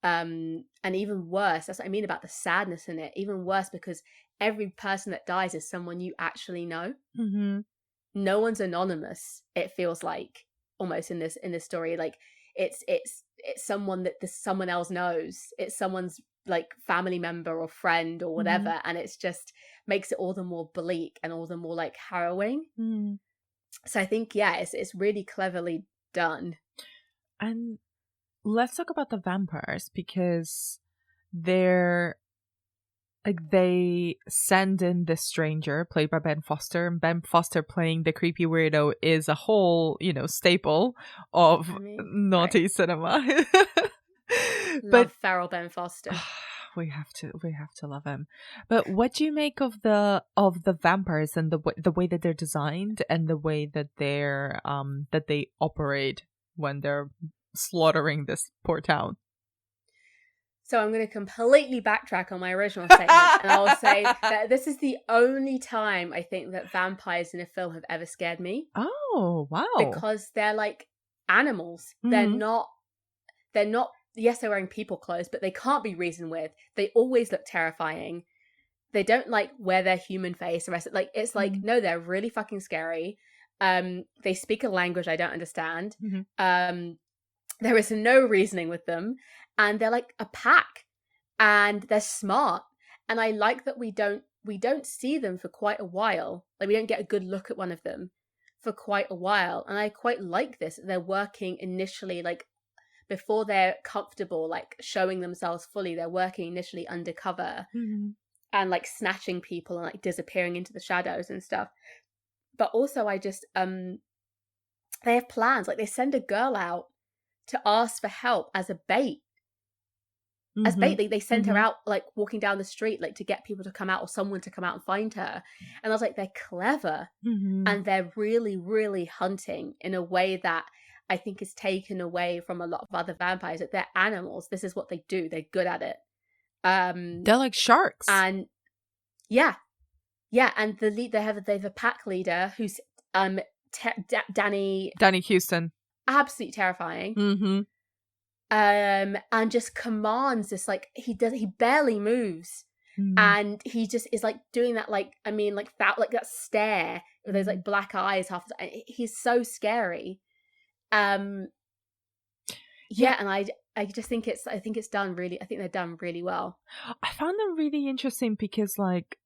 And even worse, that's what I mean about the sadness in it. Even worse, because every person that dies is someone you actually know. No one's anonymous. It feels like almost in this story, like it's someone that someone else knows. It's someone's like family member or friend or whatever, and it's just makes it all the more bleak and all the more like harrowing. So I think it's really cleverly done. And let's talk about the vampires, because they're like, they send in this stranger played by Ben Foster, and Ben Foster playing the creepy weirdo is a whole, staple of naughty cinema. Love feral Ben Foster. We have to love him. But what do you make of the vampires and the way that they're designed and the way that they're that they operate when they're slaughtering this poor town? So I'm going to completely backtrack on my original statement, and I'll say that this is the only time I think that vampires in a film have ever scared me. Oh, wow. Because they're like animals. They're not, yes, they're wearing people clothes, but they can't be reasoned with. They always look terrifying. They don't like wear their human face. The rest, like, it's like, no, they're really fucking scary. They speak a language I don't understand. There is no reasoning with them, and they're like a pack, and they're smart. And I like that we don't see them for quite a while. Like, we don't get a good look at one of them for quite a while. And I quite like this. They're working initially, like, before they're comfortable, like, showing themselves fully, they're working initially undercover and, like, snatching people and, like, disappearing into the shadows and stuff. But also I just, they have plans. Like, they send a girl out to ask for help as a bait. As bait, they sent her out, like, walking down the street, like, to get people to come out or someone to come out and find her. And I was like, they're clever. And they're really, really hunting in a way that I think is taken away from a lot of other vampires. That they're animals. This is what they do. They're good at it. They're like sharks. And and the lead, they have a pack leader who's Danny Houston. Absolutely terrifying. And just commands this, like, he barely moves, and he just is like doing that, like, I mean, like that stare with those like black eyes half the time. He's so scary. And I just think it's done really. I think they're done really well. I found them really interesting because, like,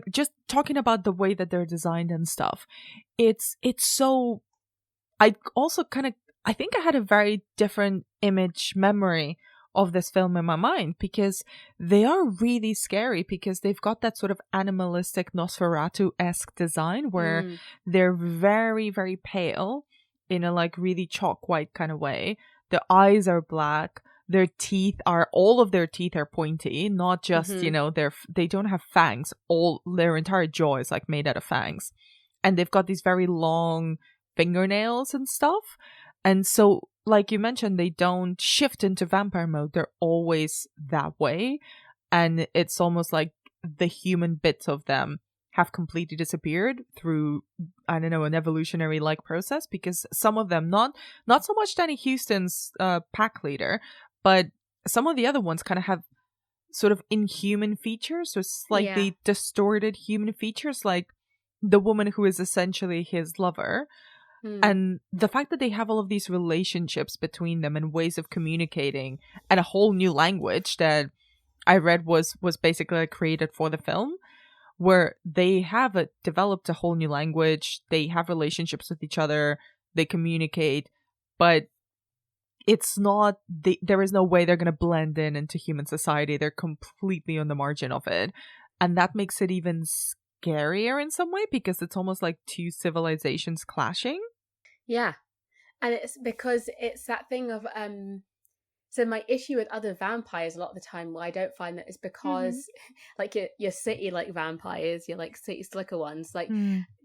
just talking about the way that they're designed and stuff, it's so. I also I think I had a very different image memory of this film in my mind, because they are really scary, because they've got that sort of animalistic Nosferatu-esque design where they're very, very pale in a, like, really chalk white kind of way. The eyes are black. All of their teeth are pointy, not just, they don't have fangs. Their entire jaw is like made out of fangs. And they've got these very long fingernails and stuff. And so, like you mentioned, they don't shift into vampire mode. They're always that way. And it's almost like the human bits of them have completely disappeared through, I don't know, an evolutionary like process, because some of them, not so much Danny Houston's pack leader, but some of the other ones kind of have sort of inhuman features, so slightly distorted human features, like the woman who is essentially his lover. And the fact that they have all of these relationships between them and ways of communicating, and a whole new language that I read was basically like created for the film, where they have developed a whole new language. They have relationships with each other. They communicate, but it's not, there is no way they're going to blend into human society. They're completely on the margin of it. And that makes it even scarier in some way, because it's almost like two civilizations clashing. Yeah. And it's because it's that thing of so my issue with other vampires a lot of the time, why I don't find that, is because like your city like vampires, your like city slicker ones, like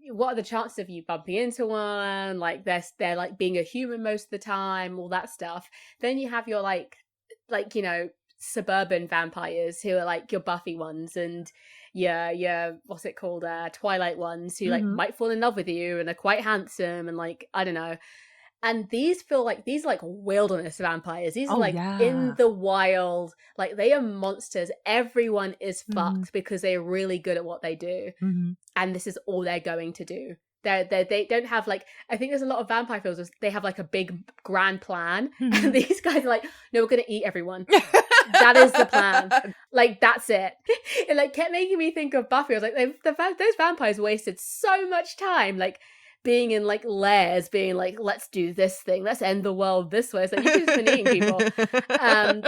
what are the chances of you bumping into one? Like they're like being a human most of the time, all that stuff. Then you have your like you know, suburban vampires who are like your Buffy ones, and your what's it called, Twilight ones, who like might fall in love with you and are quite handsome and like, I don't know. And these feel like, these are like wilderness vampires. These are like in the wild, like they are monsters. Everyone is fucked because they're really good at what they do. And this is all they're going to do. They don't have like, I think there's a lot of vampire films where they have like a big grand plan. And these guys are like, no, we're going to eat everyone. That is the plan. Like, that's it. It like kept making me think of Buffy. I was like, those vampires wasted so much time, like, being in like lairs, being like, let's do this thing, let's end the world this way. So you've just been eating people. And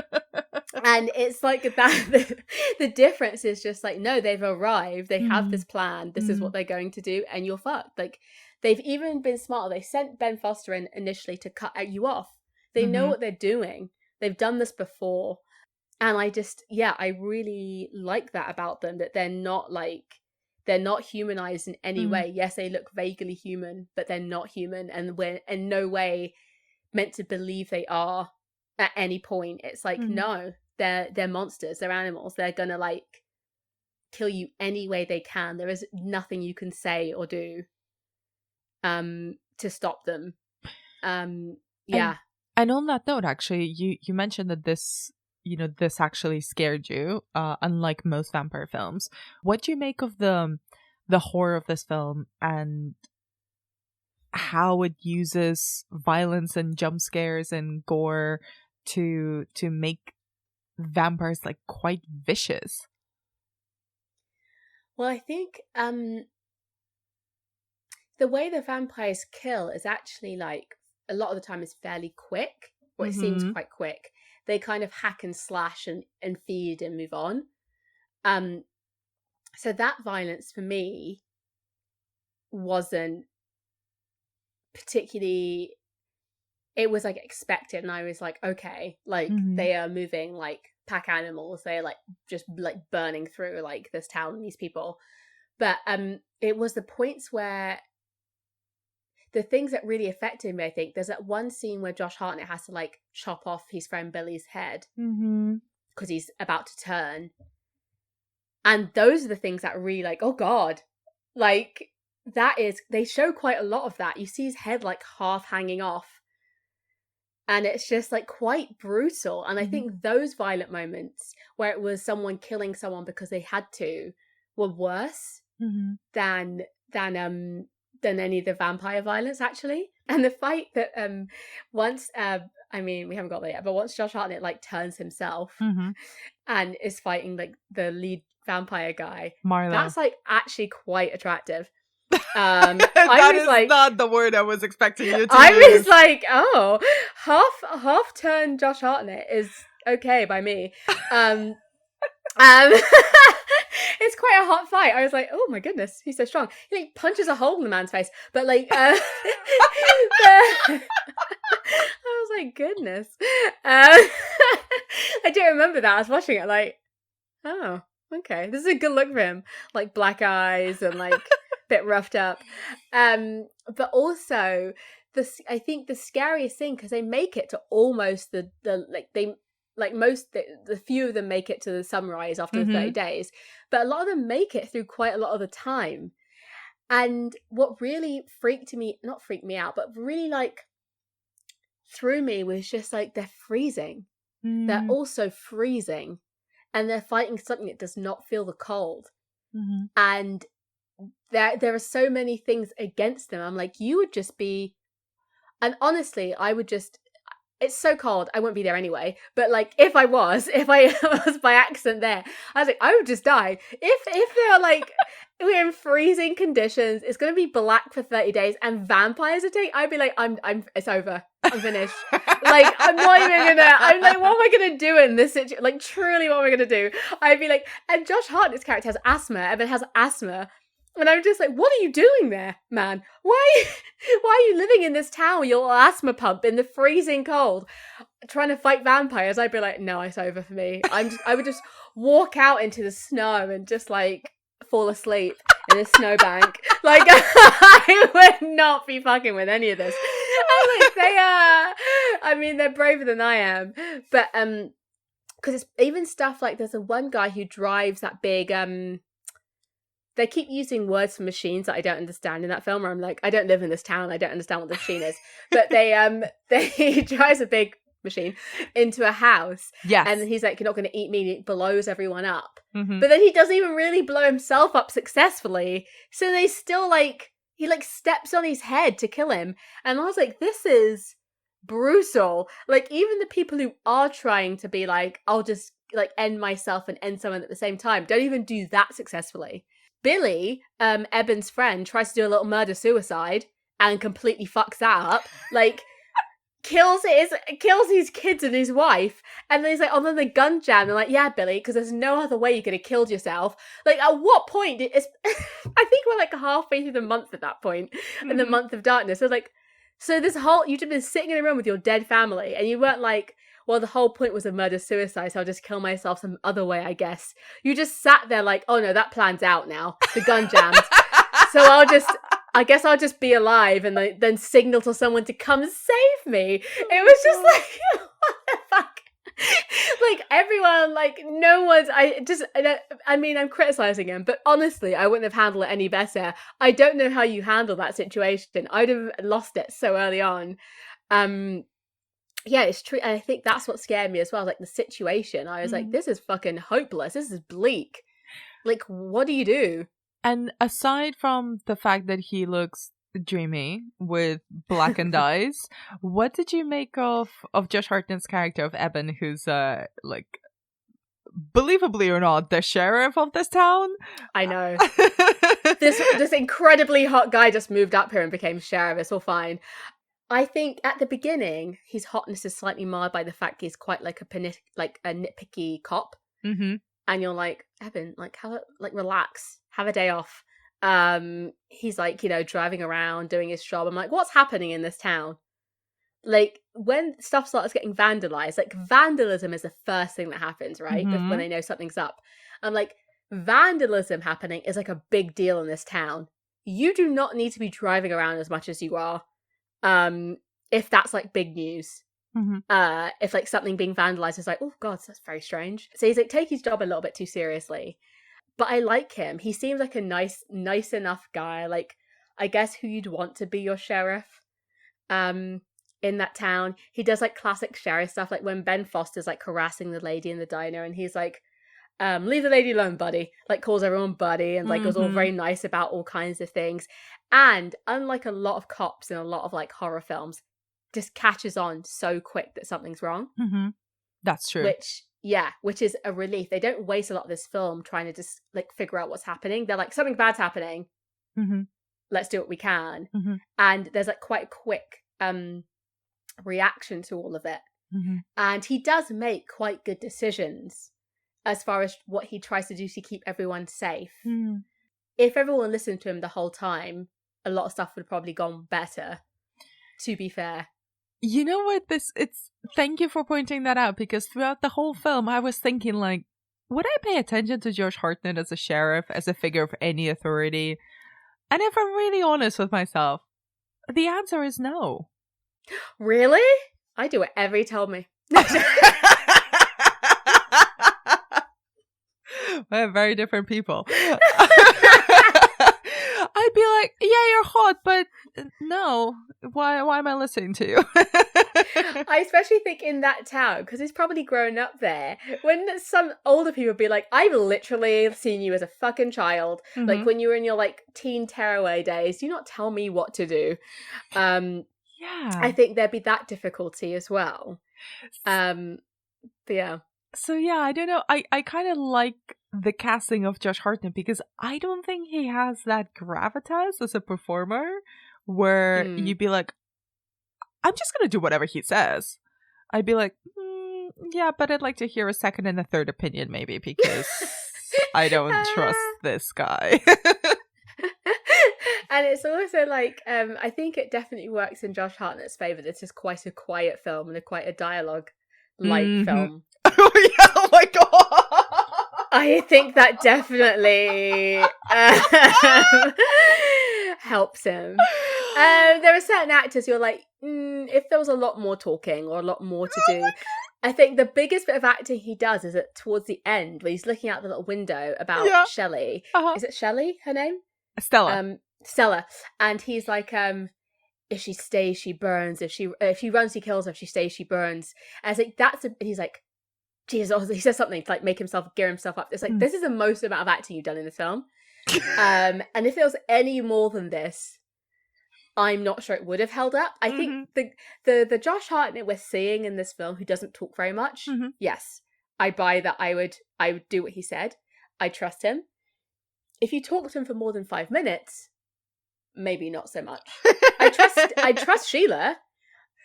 it's like that the difference is just like, no, they've arrived, they have this plan, this is what they're going to do, and you're fucked. Like, they've even been smarter. They sent Ben Foster in initially to cut you off. They know what they're doing. They've done this before. And I just, I really like that about them, that they're not humanized in any way. Yes, they look vaguely human, but they're not human, and we're in no way meant to believe they are at any point. It's like, no, they're monsters, they're animals. They're gonna like kill you any way they can. There is nothing you can say or do to stop them. And on that note, actually, you mentioned that this actually scared you, unlike most vampire films. What do you make of the horror of this film and how it uses violence and jump scares and gore to make vampires like quite vicious? Well, I think the way the vampires kill is actually like, a lot of the time is fairly quick, or it seems quite quick. They kind of hack and slash and feed and move on. So that violence for me wasn't particularly, it was like expected, and I was like, okay, like they are moving like pack animals. They're like just like burning through like this town and these people. But it was the points where the things that really affected me, I think, there's that one scene where Josh Hartnett has to like chop off his friend Billy's head because he's about to turn. And those are the things that really like, oh God, like that is, they show quite a lot of that. You see his head like half hanging off. And it's just like quite brutal. And I think those violent moments where it was someone killing someone because they had to were worse than any of the vampire violence, actually. And the fight that once I mean, we haven't got there yet, but once Josh Hartnett like turns himself and is fighting like the lead vampire guy, Marlo, that's like actually quite attractive. That is like, not the word I was expecting you to I use. was like, oh, half turn Josh Hartnett is okay by me. It's quite a hot fight. I was like, oh my goodness, he's so strong. He like punches a hole in the man's face, but like I was like, goodness. I do remember that. I was watching it like, oh, okay, this is a good look for him. Like black eyes and like a bit roughed up. But also I think the scariest thing, because they make it to almost the few of them make it to the sunrise after 30 days, but a lot of them make it through quite a lot of the time. And what really not freaked me out, but really like threw me was just like, they're freezing. They're also freezing, and they're fighting something that does not feel the cold. And there are so many things against them. I'm like, you would just be And honestly, I would just... It's so cold, I wouldn't be there anyway. But like, if I was by accident there, I was like, I would just die. If they're like, we're in freezing conditions, it's gonna be black for 30 days, and vampires attack, I'd be like, it's over. I'm finished. Like, I'm not even gonna. I'm like, what am I gonna do in this situation? Like, truly, what am I gonna do? I'd be like, and Josh Hartnett's character has asthma. Evan has asthma. And I'm just like, what are you doing there, man? Why are you living in this town with your little asthma pump in the freezing cold, trying to fight vampires? I'd be like, no, it's over for me. I would just walk out into the snow and just like fall asleep in a snowbank. Like, I would not be fucking with any of this. And like, they're braver than I am. But because it's even stuff like, there's a one guy who drives that big they keep using words for machines that I don't understand in that film, where I'm like, I don't live in this town, I don't understand what the machine is. But he drives a big machine into a house. Yes. And he's like, you're not going to eat me, and he blows everyone up. Mm-hmm. But then he doesn't even really blow himself up successfully. So they still like, he like steps on his head to kill him. And I was like, this is brutal. Like, even the people who are trying to be like, I'll just like end myself and end someone at the same time, don't even do that successfully. Billy, Eben's friend, tries to do a little murder-suicide and completely fucks that up. Like, kills his kids and his wife. And then he's like, oh, then the gun jam. They're like, yeah, Billy, because there's no other way you could have killed yourself. Like, at what point? I think we're like halfway through the month at that point, in the month of darkness. So like, this whole, you've just been sitting in a room with your dead family, and you weren't like, well, the whole point was a murder-suicide, so I'll just kill myself some other way, I guess. You just sat there like, oh no, that plan's out now. The gun jammed. So I guess I'll just be alive and then signal to someone to come save me. It was just like, what the fuck? Like, everyone, like, no one's, I'm criticizing him, but honestly, I wouldn't have handled it any better. I don't know how you handle that situation. I'd have lost it so early on. Yeah, it's true. And I think that's what scared me as well. Like, the situation. I was like, this is fucking hopeless. This is bleak. Like, what do you do? And aside from the fact that he looks dreamy with blackened eyes, what did you make of Josh Hartnett's character of Eben, who's like, believably or not, the sheriff of this town? I know. This incredibly hot guy just moved up here and became sheriff. It's all fine. I think at the beginning, his hotness is slightly marred by the fact he's quite like a nitpicky cop. Mm-hmm. And you're like, Eben, like, relax, have a day off. He's like, driving around, doing his job. I'm like, what's happening in this town? Like, when stuff starts getting vandalized, like, vandalism is the first thing that happens, right? Mm-hmm. When they know something's up. I'm like, vandalism happening is like a big deal in this town. You do not need to be driving around as much as you are. If that's like big news. Mm-hmm. If like something being vandalized is like, oh god, that's very strange. So he's like, take his job a little bit too seriously. But I like him. He seems like a nice enough guy. Like, I guess who you'd want to be your sheriff in that town. He does like classic sheriff stuff, like when Ben Foster's like harassing the lady in the diner, and he's like, leave the lady alone, buddy. Like, calls everyone buddy, and like was all very nice about all kinds of things. And unlike a lot of cops in a lot of like horror films, just catches on so quick that something's wrong. Mm-hmm. That's true. Which is a relief. They don't waste a lot of this film trying to just like figure out what's happening. They're like, something bad's happening. Mm-hmm. Let's do what we can. Mm-hmm. And there's like quite a quick reaction to all of it. Mm-hmm. And he does make quite good decisions as far as what he tries to do to keep everyone safe. Mm-hmm. If everyone listened to him the whole time, a lot of stuff would have probably gone better, to be fair. You know what, thank you for pointing that out, because throughout the whole film I was thinking like, would I pay attention to Josh Hartnett as a sheriff, as a figure of any authority? And if I'm really honest with myself, the answer is no. Really? I do whatever he told me. We're very different people. I'd be like, yeah, you're hot, but no, why am I listening to you? I especially think in that town, because he's probably grown up there, when some older people be like, I've literally seen you as a fucking child. Mm-hmm. Like when you were in your like teen tearaway days, do not tell me what to do. Yeah, I think there'd be that difficulty as well. But yeah. So yeah, I don't know. I kind of like the casting of Josh Hartnett because I don't think he has that gravitas as a performer where you'd be like, I'm just gonna do whatever he says. I'd be like, yeah, but I'd like to hear a second and a third opinion maybe because I don't trust this guy. And it's also like, I think it definitely works in Josh Hartnett's favour. This is quite a quiet film and quite a dialogue-like film. Oh yeah, oh my god! I think that definitely helps him. There are certain actors who are like, if there was a lot more talking or a lot more to do. I think the biggest bit of acting he does is towards the end, where he's looking out the little window about Shelley. Is it Shelley, her name? Stella. Stella. And he's like, if she stays, she burns. If she runs, he kills her. If she stays, she burns. And I think and he's like, Jesus, he says something to like make himself, gear himself up. It's like, this is the most amount of acting you've done in the film. And if there was any more than this, I'm not sure it would have held up. I think the Josh Hartnett we're seeing in this film, who doesn't talk very much, yes, I buy that. I would do what he said. I trust him. If you talk to him for more than 5 minutes, maybe not so much. I trust Sheila.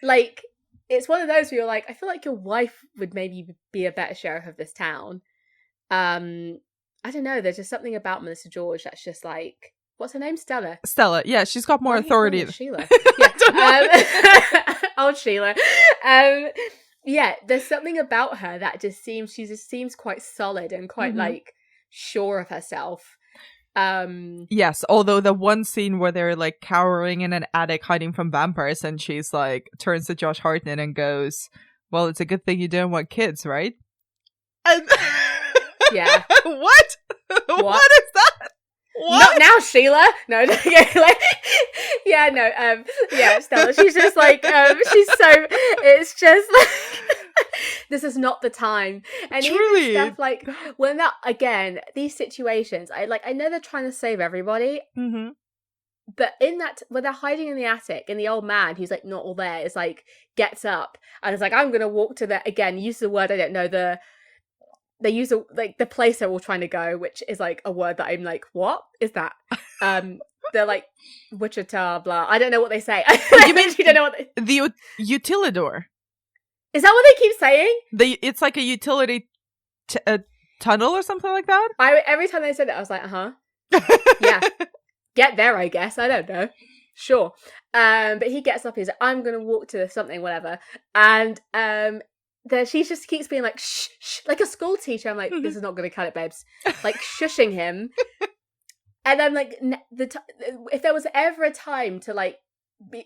Like, it's one of those where you're like, I feel like your wife would maybe be a better sheriff of this town. I don't know. There's just something about Melissa George that's just like, what's her name? Stella. Stella. Yeah, she's got more authority. Sheila. Yeah. Old Sheila. Yeah, there's something about her that just seems quite solid and quite like sure of herself. Yes, although the one scene where they're like cowering in an attic hiding from vampires and she's like turns to Josh Hartnett and goes, well, it's a good thing you don't want kids, right? And yeah. What is that? What? Not now, Sheila. No, yeah, no, yeah, Stella. She's just like, it's just like, this is not the time. And truly, even stuff like when that again, these situations, I know they're trying to save everybody, but in that when they're hiding in the attic, and the old man who's like not all there is like gets up and is like, I'm gonna walk to the use the word I don't know they use the place they're all trying to go, which is like a word that I'm like, what is that? They're like Wichita, blah. I don't know what they say. You mean you don't know what the utilidor? Is that what they keep saying? It's like a utility tunnel or something like that. Every time they said it, I was like, yeah, get there. I guess I don't know. Sure, but he gets up. He's like, I'm gonna walk to something, whatever, and she just keeps being like, shh, shh, like a school teacher. I'm like, this is not going to cut it, babes. Like, shushing him. And I'm like, if there was ever a time to, like,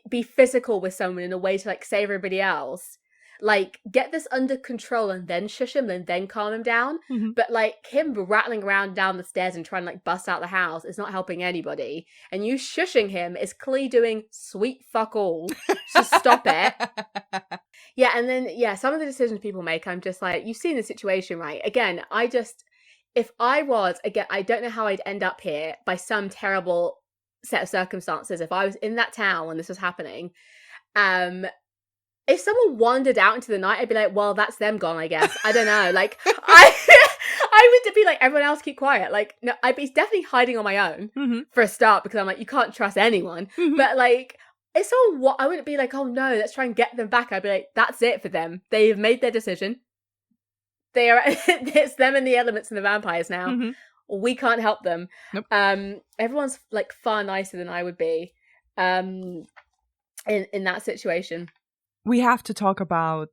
be physical with someone in a way to, like, save everybody else, like, get this under control and then shush him and then calm him down. But, like, him rattling around down the stairs and trying to, like, bust out the house is not helping anybody. And you shushing him is clearly doing sweet fuck all. So stop it. Yeah, and then, some of the decisions people make, I'm just like, you've seen the situation, right? Again, if I don't know how I'd end up here by some terrible set of circumstances. If I was in that town when this was happening, if someone wandered out into the night, I'd be like, well, that's them gone, I guess. I don't know. Like, I would be like, everyone else keep quiet. Like, no, I'd be definitely hiding on my own for a start, because I'm like, you can't trust anyone. But like, if someone, I wouldn't be like, oh no, let's try and get them back. I'd be like, that's it for them. They've made their decision. It's them and the elements and the vampires now. We can't help them. Nope. Everyone's like far nicer than I would be in that situation. We've talked a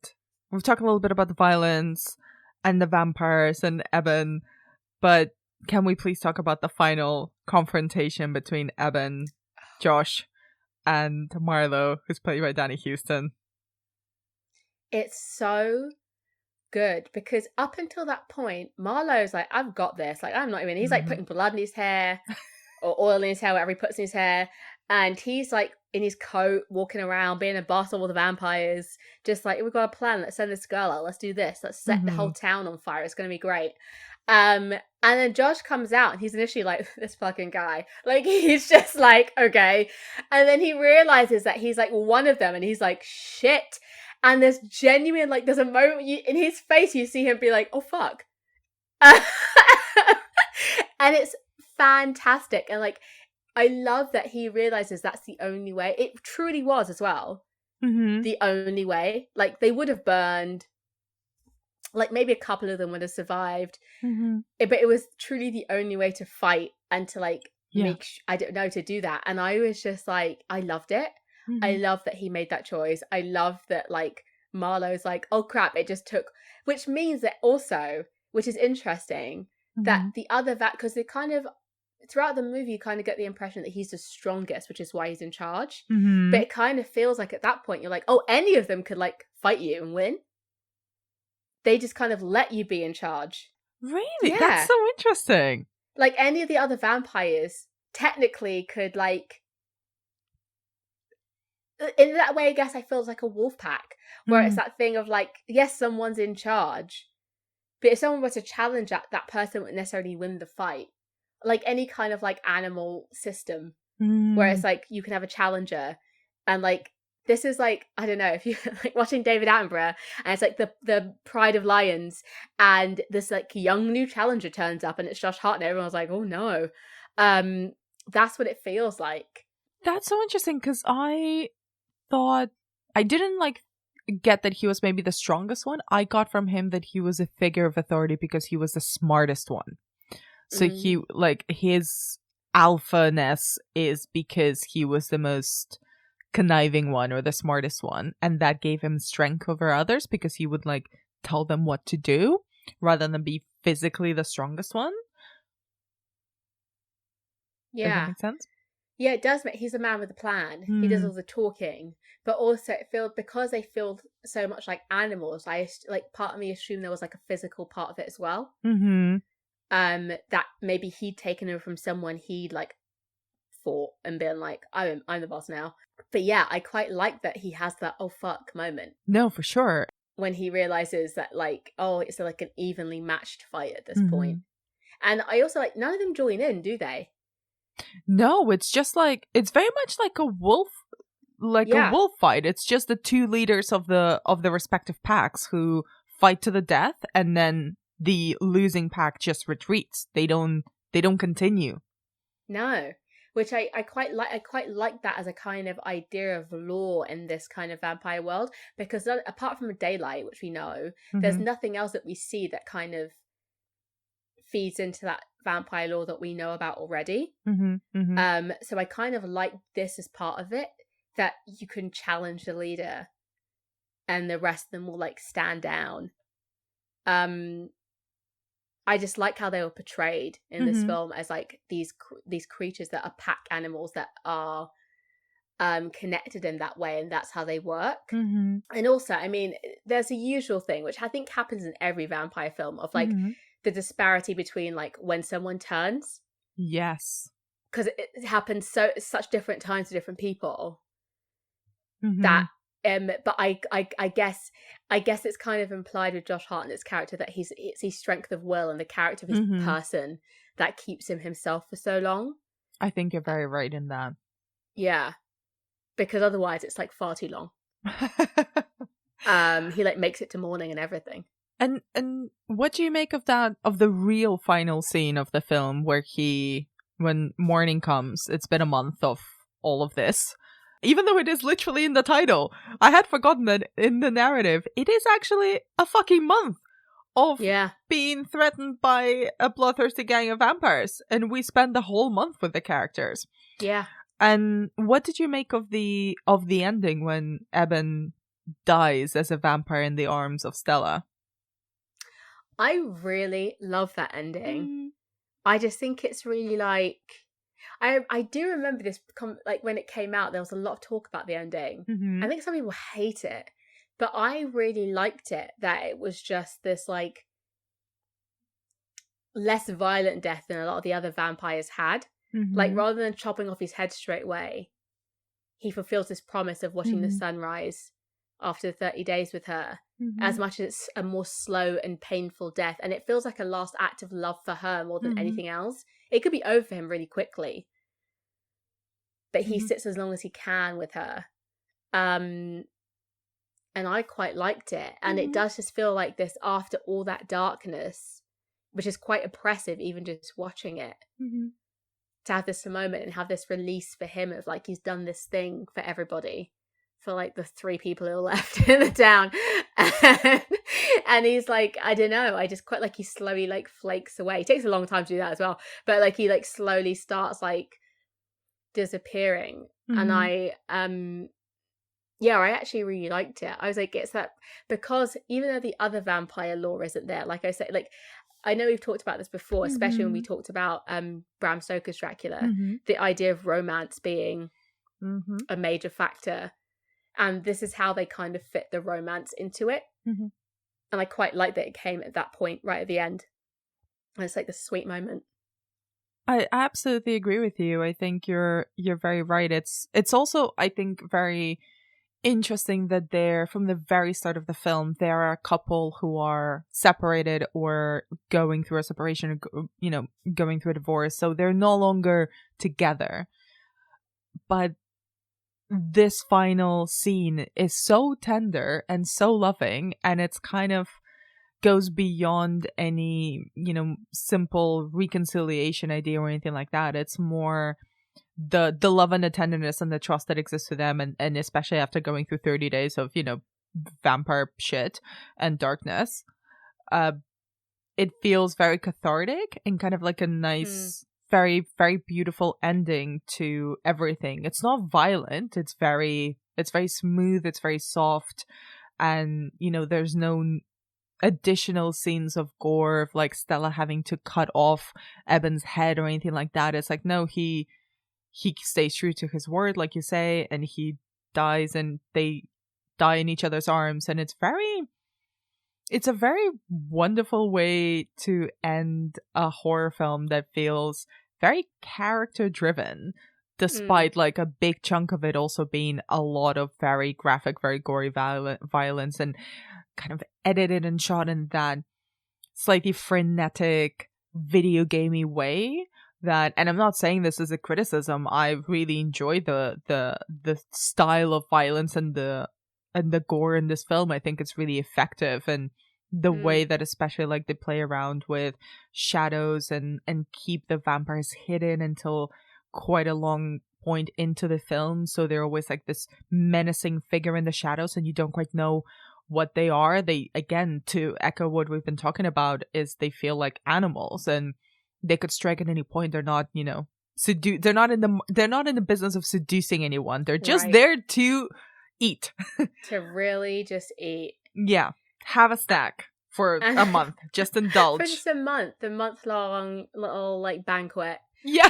little bit about the violence and the vampires and Eben, but can we please talk about the final confrontation between Eben, Josh, and Marlo, who's played by Danny Houston? It's so good, because up until that point, Marlo's like, I've got this. Like, I'm not even, he's like putting blood in his hair or oil in his hair, whatever he puts in his hair. And he's like in his coat, walking around, being a boss of all the vampires. Just like, we've got a plan. Let's send this girl out. Let's do this. Let's set the whole town on fire. It's going to be great. And then Josh comes out and he's initially like, this fucking guy. Like, he's just like, okay. And then he realizes that he's like one of them and he's like, shit. And there's genuine, like, there's a moment in his face, you see him be like, oh, fuck. And it's fantastic. And like, I love that he realizes that's the only way. It truly was as well. Mm-hmm. The only way. Like, they would have burned. Like, maybe a couple of them would have survived. Mm-hmm. But it was truly the only way to fight and to, like, I don't know, to do that. And I was just like, I loved it. Mm-hmm. I love that he made that choice. I love that, like, Marlowe's like, oh, crap, it just took... Which means that also, which is interesting, that the other... Because they kind of... Throughout the movie, you kind of get the impression that he's the strongest, which is why he's in charge. Mm-hmm. But it kind of feels like at that point, you're like, oh, any of them could, like, fight you and win. They just kind of let you be in charge. Really? Yeah. That's so interesting. Like, any of the other vampires technically could, like... In that way, I guess I feel it's like a wolf pack, where it's that thing of, like, yes, someone's in charge, but if someone were to challenge that person wouldn't necessarily win the fight. Like, any kind of, like, animal system, where it's, like, you can have a challenger, and, like, this is like, I don't know, if you like watching David Attenborough and it's like the Pride of Lions and this like young new challenger turns up and it's Josh Hartnett, everyone's like, oh no. That's what it feels like. That's so interesting because I thought, I didn't like get that he was maybe the strongest one. I got from him that he was a figure of authority because he was the smartest one. So he, like, his alpha-ness is because he was the most conniving one or the smartest one, and that gave him strength over others because he would like tell them what to do rather than be physically the strongest one. Does that make sense? Yeah, it does. He's a man with a plan. He does all the talking, but also it feels, because they feel so much like animals, I like, part of me assumed there was like a physical part of it as well. That maybe he'd taken over from someone he'd like fought and been like, I'm the boss now. But yeah, I quite like that he has that oh fuck moment. No, for sure. When he realizes that like, oh, it's like an evenly matched fight at this point. And I also like, none of them join in, do they? No, it's just like, it's very much like a wolf, a wolf fight. It's just the two leaders of the respective packs who fight to the death, and then the losing pack just retreats. They don't continue. No. Which I quite like. I quite like that as a kind of idea of lore in this kind of vampire world, because apart from daylight, which we know, there's nothing else that we see that kind of feeds into that vampire lore that we know about already. So I kind of like this as part of it, that you can challenge the leader, and the rest of them will like stand down. I just like how they were portrayed in this film as like these creatures that are pack animals that are connected in that way, and that's how they work. And also, I mean, there's a usual thing which I think happens in every vampire film of like the disparity between like when someone turns. Yes, because it happens such different times to different people. That. But I guess it's kind of implied with Josh Hartnett's character that it's his strength of will and the character of his person that keeps him himself for so long. I think you're very right in that. Yeah, because otherwise it's like far too long. He like makes it to morning and everything. And what do you make of that, of the real final scene of the film where when morning comes, it's been a month of all of this. Even though it is literally in the title, I had forgotten that in the narrative, it is actually a fucking month of being threatened by a bloodthirsty gang of vampires. And we spend the whole month with the characters. Yeah. And what did you make of the ending when Eben dies as a vampire in the arms of Stella? I really love that ending. I just think it's really like... I do remember this, like when it came out, there was a lot of talk about the ending. I think some people hate it, but I really liked it, that it was just this like less violent death than a lot of the other vampires had. Like rather than chopping off his head straight away, he fulfills this promise of watching the sunrise after 30 days with her, as much as it's a more slow and painful death. And it feels like a last act of love for her more than anything else. It could be over for him really quickly. But he sits as long as he can with her. And I quite liked it. And it does just feel like this after all that darkness, which is quite oppressive, even just watching it. To have this moment and have this release for him of like, he's done this thing for everybody. For like the 3 people who are left in the town. And he's like, I don't know, I just quite like he slowly like flakes away. It takes a long time to do that as well. But like he like slowly starts like disappearing. And I actually really liked it. I was like, it's that, because even though the other vampire lore isn't there, like I said, like I know we've talked about this before, especially when we talked about Bram Stoker's Dracula, the idea of romance being a major factor. And this is how they kind of fit the romance into it. And I quite like that it came at that point right at the end. And it's like the sweet moment. I absolutely agree with you. I think you're very right. It's also, I think, very interesting that they're, from the very start of the film, there are a couple who are separated or going through a separation, you know, going through a divorce. So they're no longer together. But this final scene is so tender and so loving, and it's kind of goes beyond any, you know, simple reconciliation idea or anything like that. It's more the love and the tenderness and the trust that exists to them, and especially after going through 30 days of, you know, vampire shit and darkness. It feels very cathartic and kind of like a nice very, very beautiful ending to everything. It's not violent. It's very smooth. It's very soft. And, you know, there's no additional scenes of gore of like Stella having to cut off Eben's head or anything like that. It's like, no, he stays true to his word, like you say, and he dies and they die in each other's arms. And it's a very wonderful way to end a horror film that feels very character driven, despite like a big chunk of it also being a lot of very graphic, very gory violence, and kind of edited and shot in that slightly frenetic video gamey way. That, and I'm not saying this as a criticism, I really enjoy the style of violence and the gore in this film. I think it's really effective, and the way that especially like they play around with shadows and keep the vampires hidden until quite a long point into the film, so they're always like this menacing figure in the shadows and you don't quite know what they are. They, again, to echo what we've been talking about, is they feel like animals and they could strike at any point. They're not, you know, they're not in the business of seducing anyone. They're just there to eat. To really just eat. Yeah. Have a snack for a month. Just indulge. For just a month-long little like banquet. Yeah.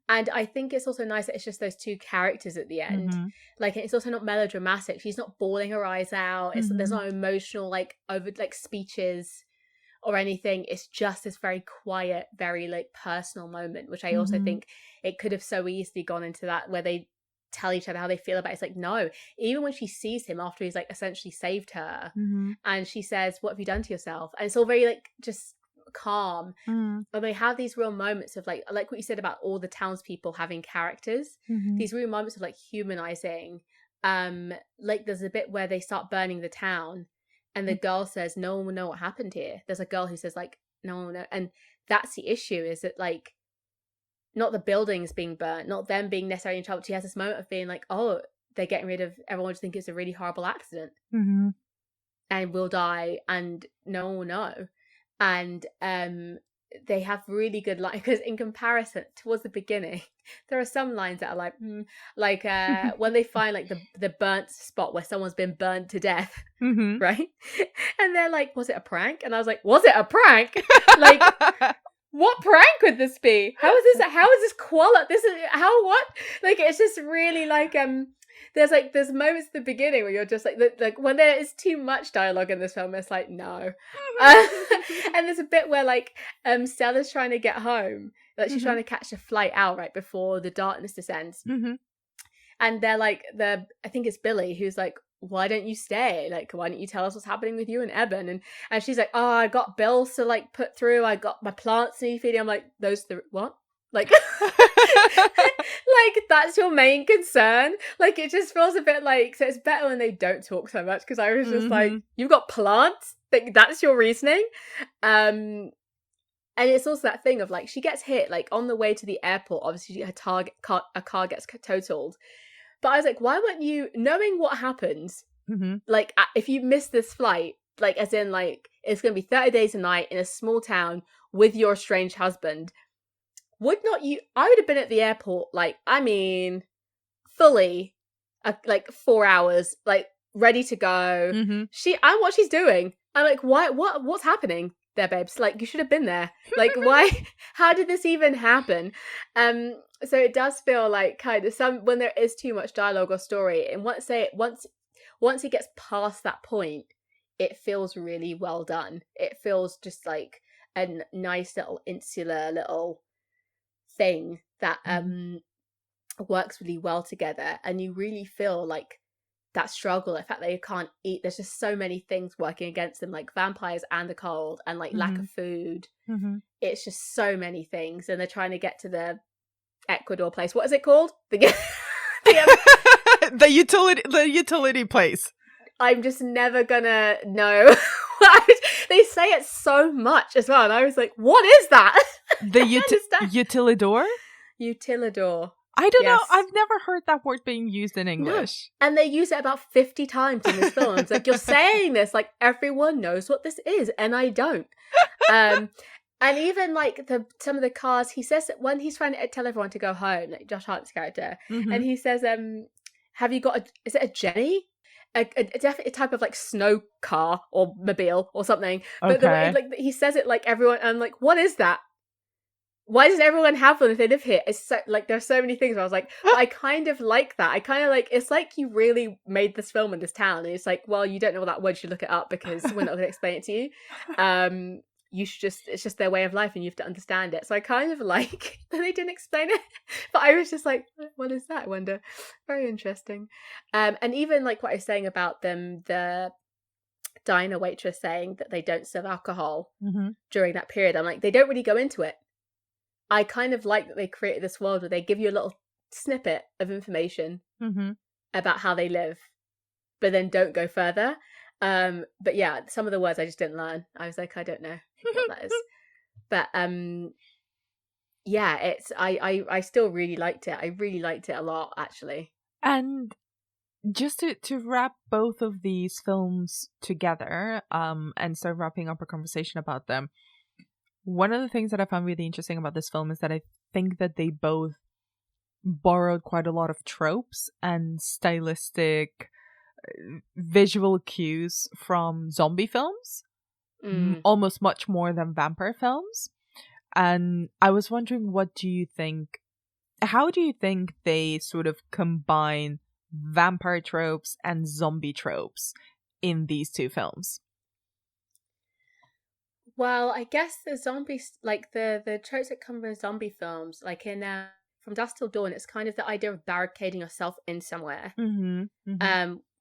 And I think it's also nice that it's just those 2 characters at the end. Like, it's also not melodramatic. She's not bawling her eyes out. There's no emotional like over like speeches or anything. It's just this very quiet, very like personal moment, which I also think it could have so easily gone into that where they tell each other how they feel about it. It's like, no, even when she sees him after he's like essentially saved her and she says, what have you done to yourself? And it's all very like just calm. And they have these real moments of like what you said about all the townspeople having characters, these real moments of like humanizing. Like there's a bit where they start burning the town and the girl says, no one will know what happened here. There's a girl who says like, no one will know. And that's the issue, is that like, not the buildings being burnt, not them being necessarily in trouble. She has this moment of being like, oh, they're getting rid of, everyone just think it's a really horrible accident and we'll die and no one will know. And they have really good lines, because in comparison towards the beginning, there are some lines that are like when they find like the burnt spot where someone's been burned to death, right? And they're like, was it a prank? And I was like, was it a prank? Like, what prank could this be? How is this quality? This is how, what? Like, it's just really like, there's moments at the beginning where you're just like when there is too much dialogue in this film, it's like, no. And there's a bit where like, Stella's trying to get home. Like she's trying to catch a flight out right before the darkness descends. And they're like, I think it's Billy who's like, why don't you stay? Like, why don't you tell us what's happening with you and Eben? And she's like, oh, I got bills to like put through. I got my plants need feeding. I'm like, what? Like, like that's your main concern. Like, it just feels a bit like, so it's better when they don't talk so much, because I was just like, you've got plants? Like, that's your reasoning? And it's also that thing of like, she gets hit like on the way to the airport. Obviously, a car gets totaled. But I was like, why weren't you, knowing what happens, like if you miss this flight, like as in like it's going to be 30 days a night in a small town with your estranged husband, would not you, I would have been at the airport, like, I mean, fully, like 4 hours, like ready to go. I'm what she's doing. I'm like, what's happening there, babes? Like, you should have been there. Like, why, how did this even happen? So it does feel like kind of when there is too much dialogue or story, and once it gets past that point, it feels really well done. It feels just like a nice little insular little thing that works really well together, and you really feel like that struggle, the fact that you can't eat, there's just so many things working against them, like vampires and the cold and like lack of food. It's just so many things, and they're trying to get to the Ecuador place. What is it called? The utility place. I'm just never gonna know. They say it so much as well, and I was like, what is that? The utilidor? Utilidor. I don't know. I've never heard that word being used in English. No. And they use it about 50 times in this film. It's like, you're saying this like everyone knows what this is, and I don't. And even like some of the cars, he says that when he's trying to tell everyone to go home, like Josh Hartnett's character, and he says, have you got is it a Jenny? Definitely a type of like snow car or mobile or something. But the way like he says it, like everyone, I'm like, what is that? Why does everyone have them if they live here? It's so, like, there's so many things where I was like, I kind of like that. I kind of like, it's like you really made this film in this town, and it's like, well, you don't know what that word, you should look it up, because we're not going to explain it to you. You should just, it's just their way of life, and you have to understand it. So I kind of like that they didn't explain it, but I was just like, what is that? I wonder. Very interesting. And even like what I was saying about them, the diner waitress saying that they don't serve alcohol during that period, I'm like, they don't really go into it. I kind of like that they created this world where they give you a little snippet of information about how they live, but then don't go further. But yeah, some of the words I just didn't learn. I was like, I don't know what that is. But yeah, it's I still really liked it. I really liked it a lot, actually. And just to wrap both of these films together, and start wrapping up our conversation about them, one of the things that I found really interesting about this film is that I think that they both borrowed quite a lot of tropes and stylistic visual cues from zombie films, almost much more than vampire films. And I was wondering, how do you think they sort of combine vampire tropes and zombie tropes in these two films? Well, I guess the zombies, like the tropes that come from zombie films, like in From Dusk Till Dawn, it's kind of the idea of barricading yourself in somewhere,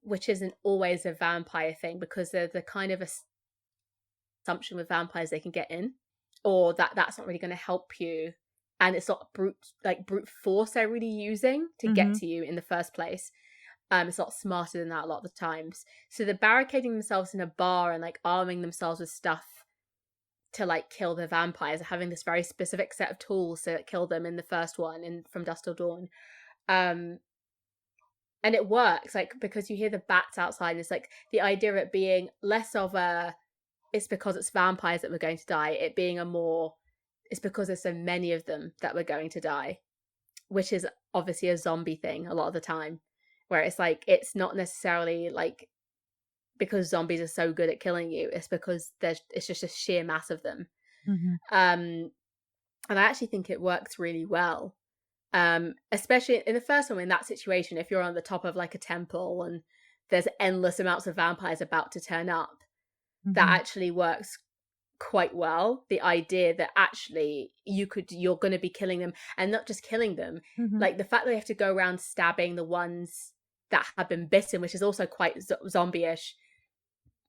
which isn't always a vampire thing, because they're the kind of assumption with vampires they can get in, or that's not really going to help you, and it's not brute force they're really using to get to you in the first place. It's a lot smarter than that a lot of the times. So they're barricading themselves in a bar and like arming themselves with stuff to like kill the vampires, having this very specific set of tools to kill them in the first one, in From Dusk Till Dawn. And it works, like, because you hear the bats outside, and it's like the idea of it being less of it's because it's vampires that we're going to die, it being it's because there's so many of them that we're going to die, which is obviously a zombie thing a lot of the time, where it's like, it's not necessarily like because zombies are so good at killing you, it's because it's just a sheer mass of them. And I actually think it works really well, especially in the first one, in that situation, if you're on the top of like a temple and there's endless amounts of vampires about to turn up, that actually works quite well. The idea that actually you're going to be killing them, and not just killing them, like the fact that they have to go around stabbing the ones that have been bitten, which is also quite zombie-ish,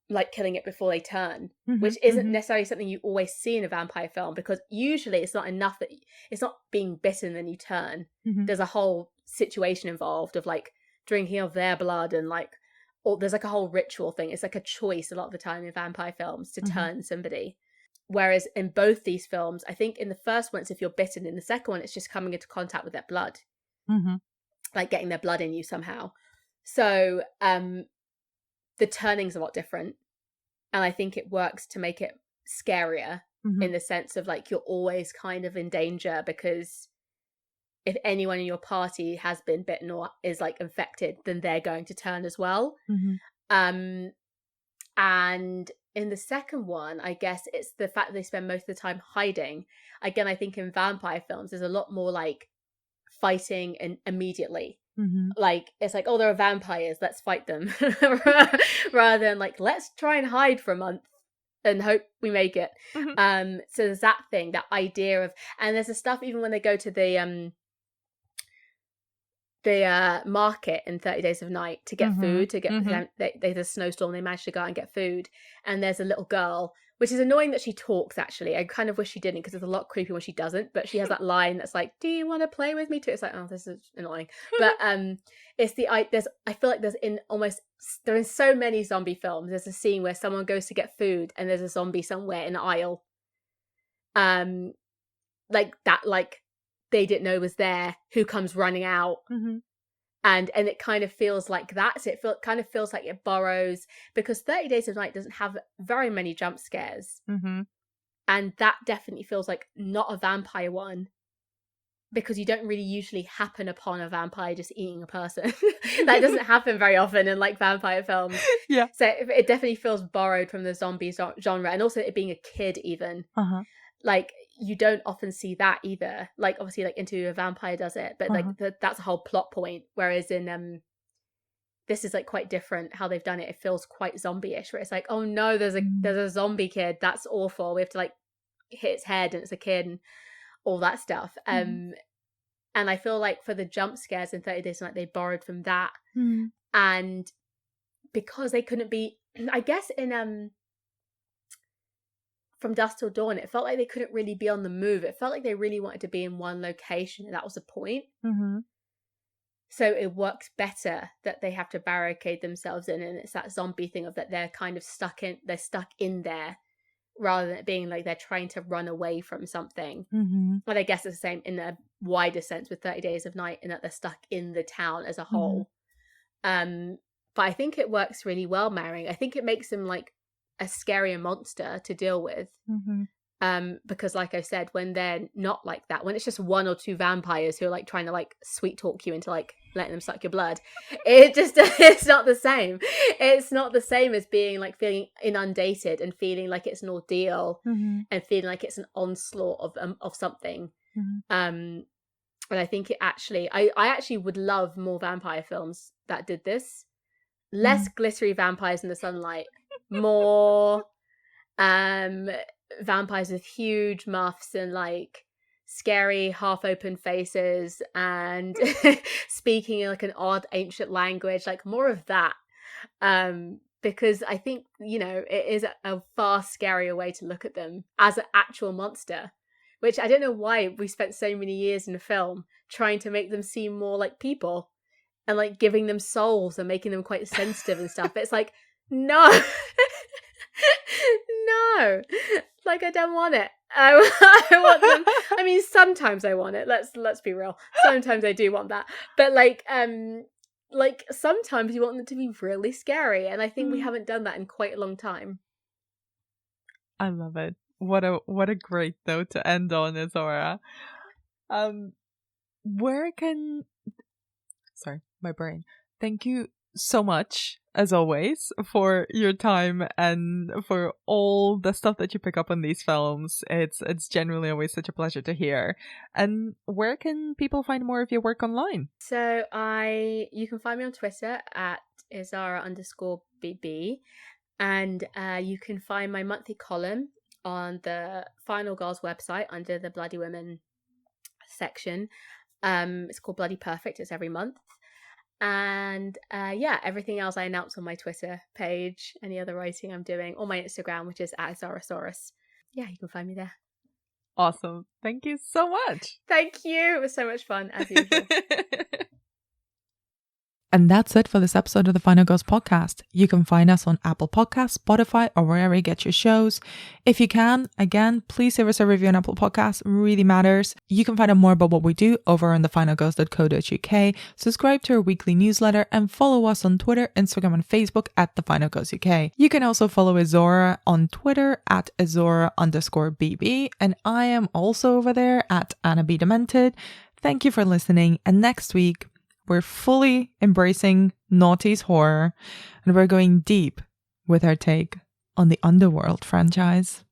like killing it before they turn, which isn't necessarily something you always see in a vampire film, because usually it's not enough that it's not being bitten and then you turn. There's a whole situation involved of like drinking of their blood, and like, or there's like a whole ritual thing. It's like a choice a lot of the time in vampire films to turn somebody. Whereas in both these films, I think in the first one, it's if you're bitten. In the second one, it's just coming into contact with their blood. Like getting their blood in you somehow. So the turning's a lot different. And I think it works to make it scarier in the sense of like, you're always kind of in danger, because if anyone in your party has been bitten or is like infected, then they're going to turn as well. And in the second one, I guess it's the fact that they spend most of the time hiding. Again, I think in vampire films, there's a lot more like fighting and immediately. Like, it's like, oh, there are vampires, let's fight them. Rather than like, let's try and hide for a month and hope we make it. So there's that thing, that idea of, and there's the stuff even when they go to the market in 30 Days of Night to get food, to get there's a snowstorm, they manage to go out and get food, and there's a little girl, which is annoying that she talks. Actually, I kind of wish she didn't, because it's a lot creepy when she doesn't, but she has that line that's like, do you want to play with me too? It's like, oh, this is annoying. But it's I feel like there's in so many zombie films, there's a scene where someone goes to get food and there's a zombie somewhere in the aisle, like that, like they didn't know was there, who comes running out. And it kind of feels like that. So kind of feels like it borrows, because 30 Days of Night doesn't have very many jump scares. And that definitely feels like not a vampire one, because you don't really usually happen upon a vampire just eating a person. That doesn't happen very often in like vampire films. So it definitely feels borrowed from the zombie genre, and also it being a kid even. Like, you don't often see that either. Like, obviously, like Into a Vampire does it, but like that's a whole plot point. Whereas in this is like quite different how they've done it. It feels quite zombie-ish, where it's like, oh no, there's a zombie kid. That's awful. We have to like hit its head, and it's a kid, and all that stuff. And I feel like for the jump scares in 30 Days of Night, they borrowed from that. And because they couldn't be, I guess in From Dusk Till Dawn, it felt like they couldn't really be on the move. It felt like they really wanted to be in one location, and that was the point. So it works better that they have to barricade themselves in, and it's that zombie thing of that they're kind of stuck in there, rather than it being like they're trying to run away from something. But I guess it's the same in a wider sense with 30 Days of Night, in that they're stuck in the town as a whole. But I think it works really well, marrying. I think it makes them like a scarier monster to deal with, because like I said, when they're not like that, when it's just one or two vampires who are like trying to like sweet talk you into like letting them suck your blood, it's not the same. It's not the same as being like feeling inundated and feeling like it's an ordeal, and feeling like it's an onslaught of something. And I think it actually, I actually would love more vampire films that did this. Less glittery vampires in the sunlight, more vampires with huge muffs and like scary half open faces and speaking in like an odd ancient language, like more of that, because I think, you know, it is a far scarier way to look at them as an actual monster, which I don't know why we spent so many years in a film trying to make them seem more like people and like giving them souls and making them quite sensitive and stuff. It's like, no. No, like I don't want it. I want them. I mean, sometimes I want it. Let's be real. Sometimes I do want that, but like sometimes you want them to be really scary, and I think we haven't done that in quite a long time. I love it. What a great note to end on, Izora. Sorry, my brain. Thank you so much, as always, for your time and for all the stuff that you pick up on these films. It's genuinely always such a pleasure to hear. And where can people find more of your work online? So you can find me on Twitter at Izara_BB, and you can find my monthly column on the Final Girls website under the Bloody Women section. It's called Bloody Perfect. It's every month. And everything else I announce on my Twitter page, any other writing I'm doing, or my Instagram, which is @Zarasaurus. Yeah, you can find me there. Awesome. Thank you so much. Thank you. It was so much fun, as usual. And that's it for this episode of the Final Girls podcast. You can find us on Apple Podcasts, Spotify, or wherever you get your shows. If you can, again, please leave us a review on Apple Podcasts. It really matters. You can find out more about what we do over on thefinalgirls.co.uk. Subscribe to our weekly newsletter and follow us on Twitter, Instagram, and Facebook at The Final Girls UK. You can also follow Azora on Twitter at Azora_BB. And I am also over there at Anna B. Demented. Thank you for listening. And next week, we're fully embracing noughties horror, and we're going deep with our take on the Underworld franchise.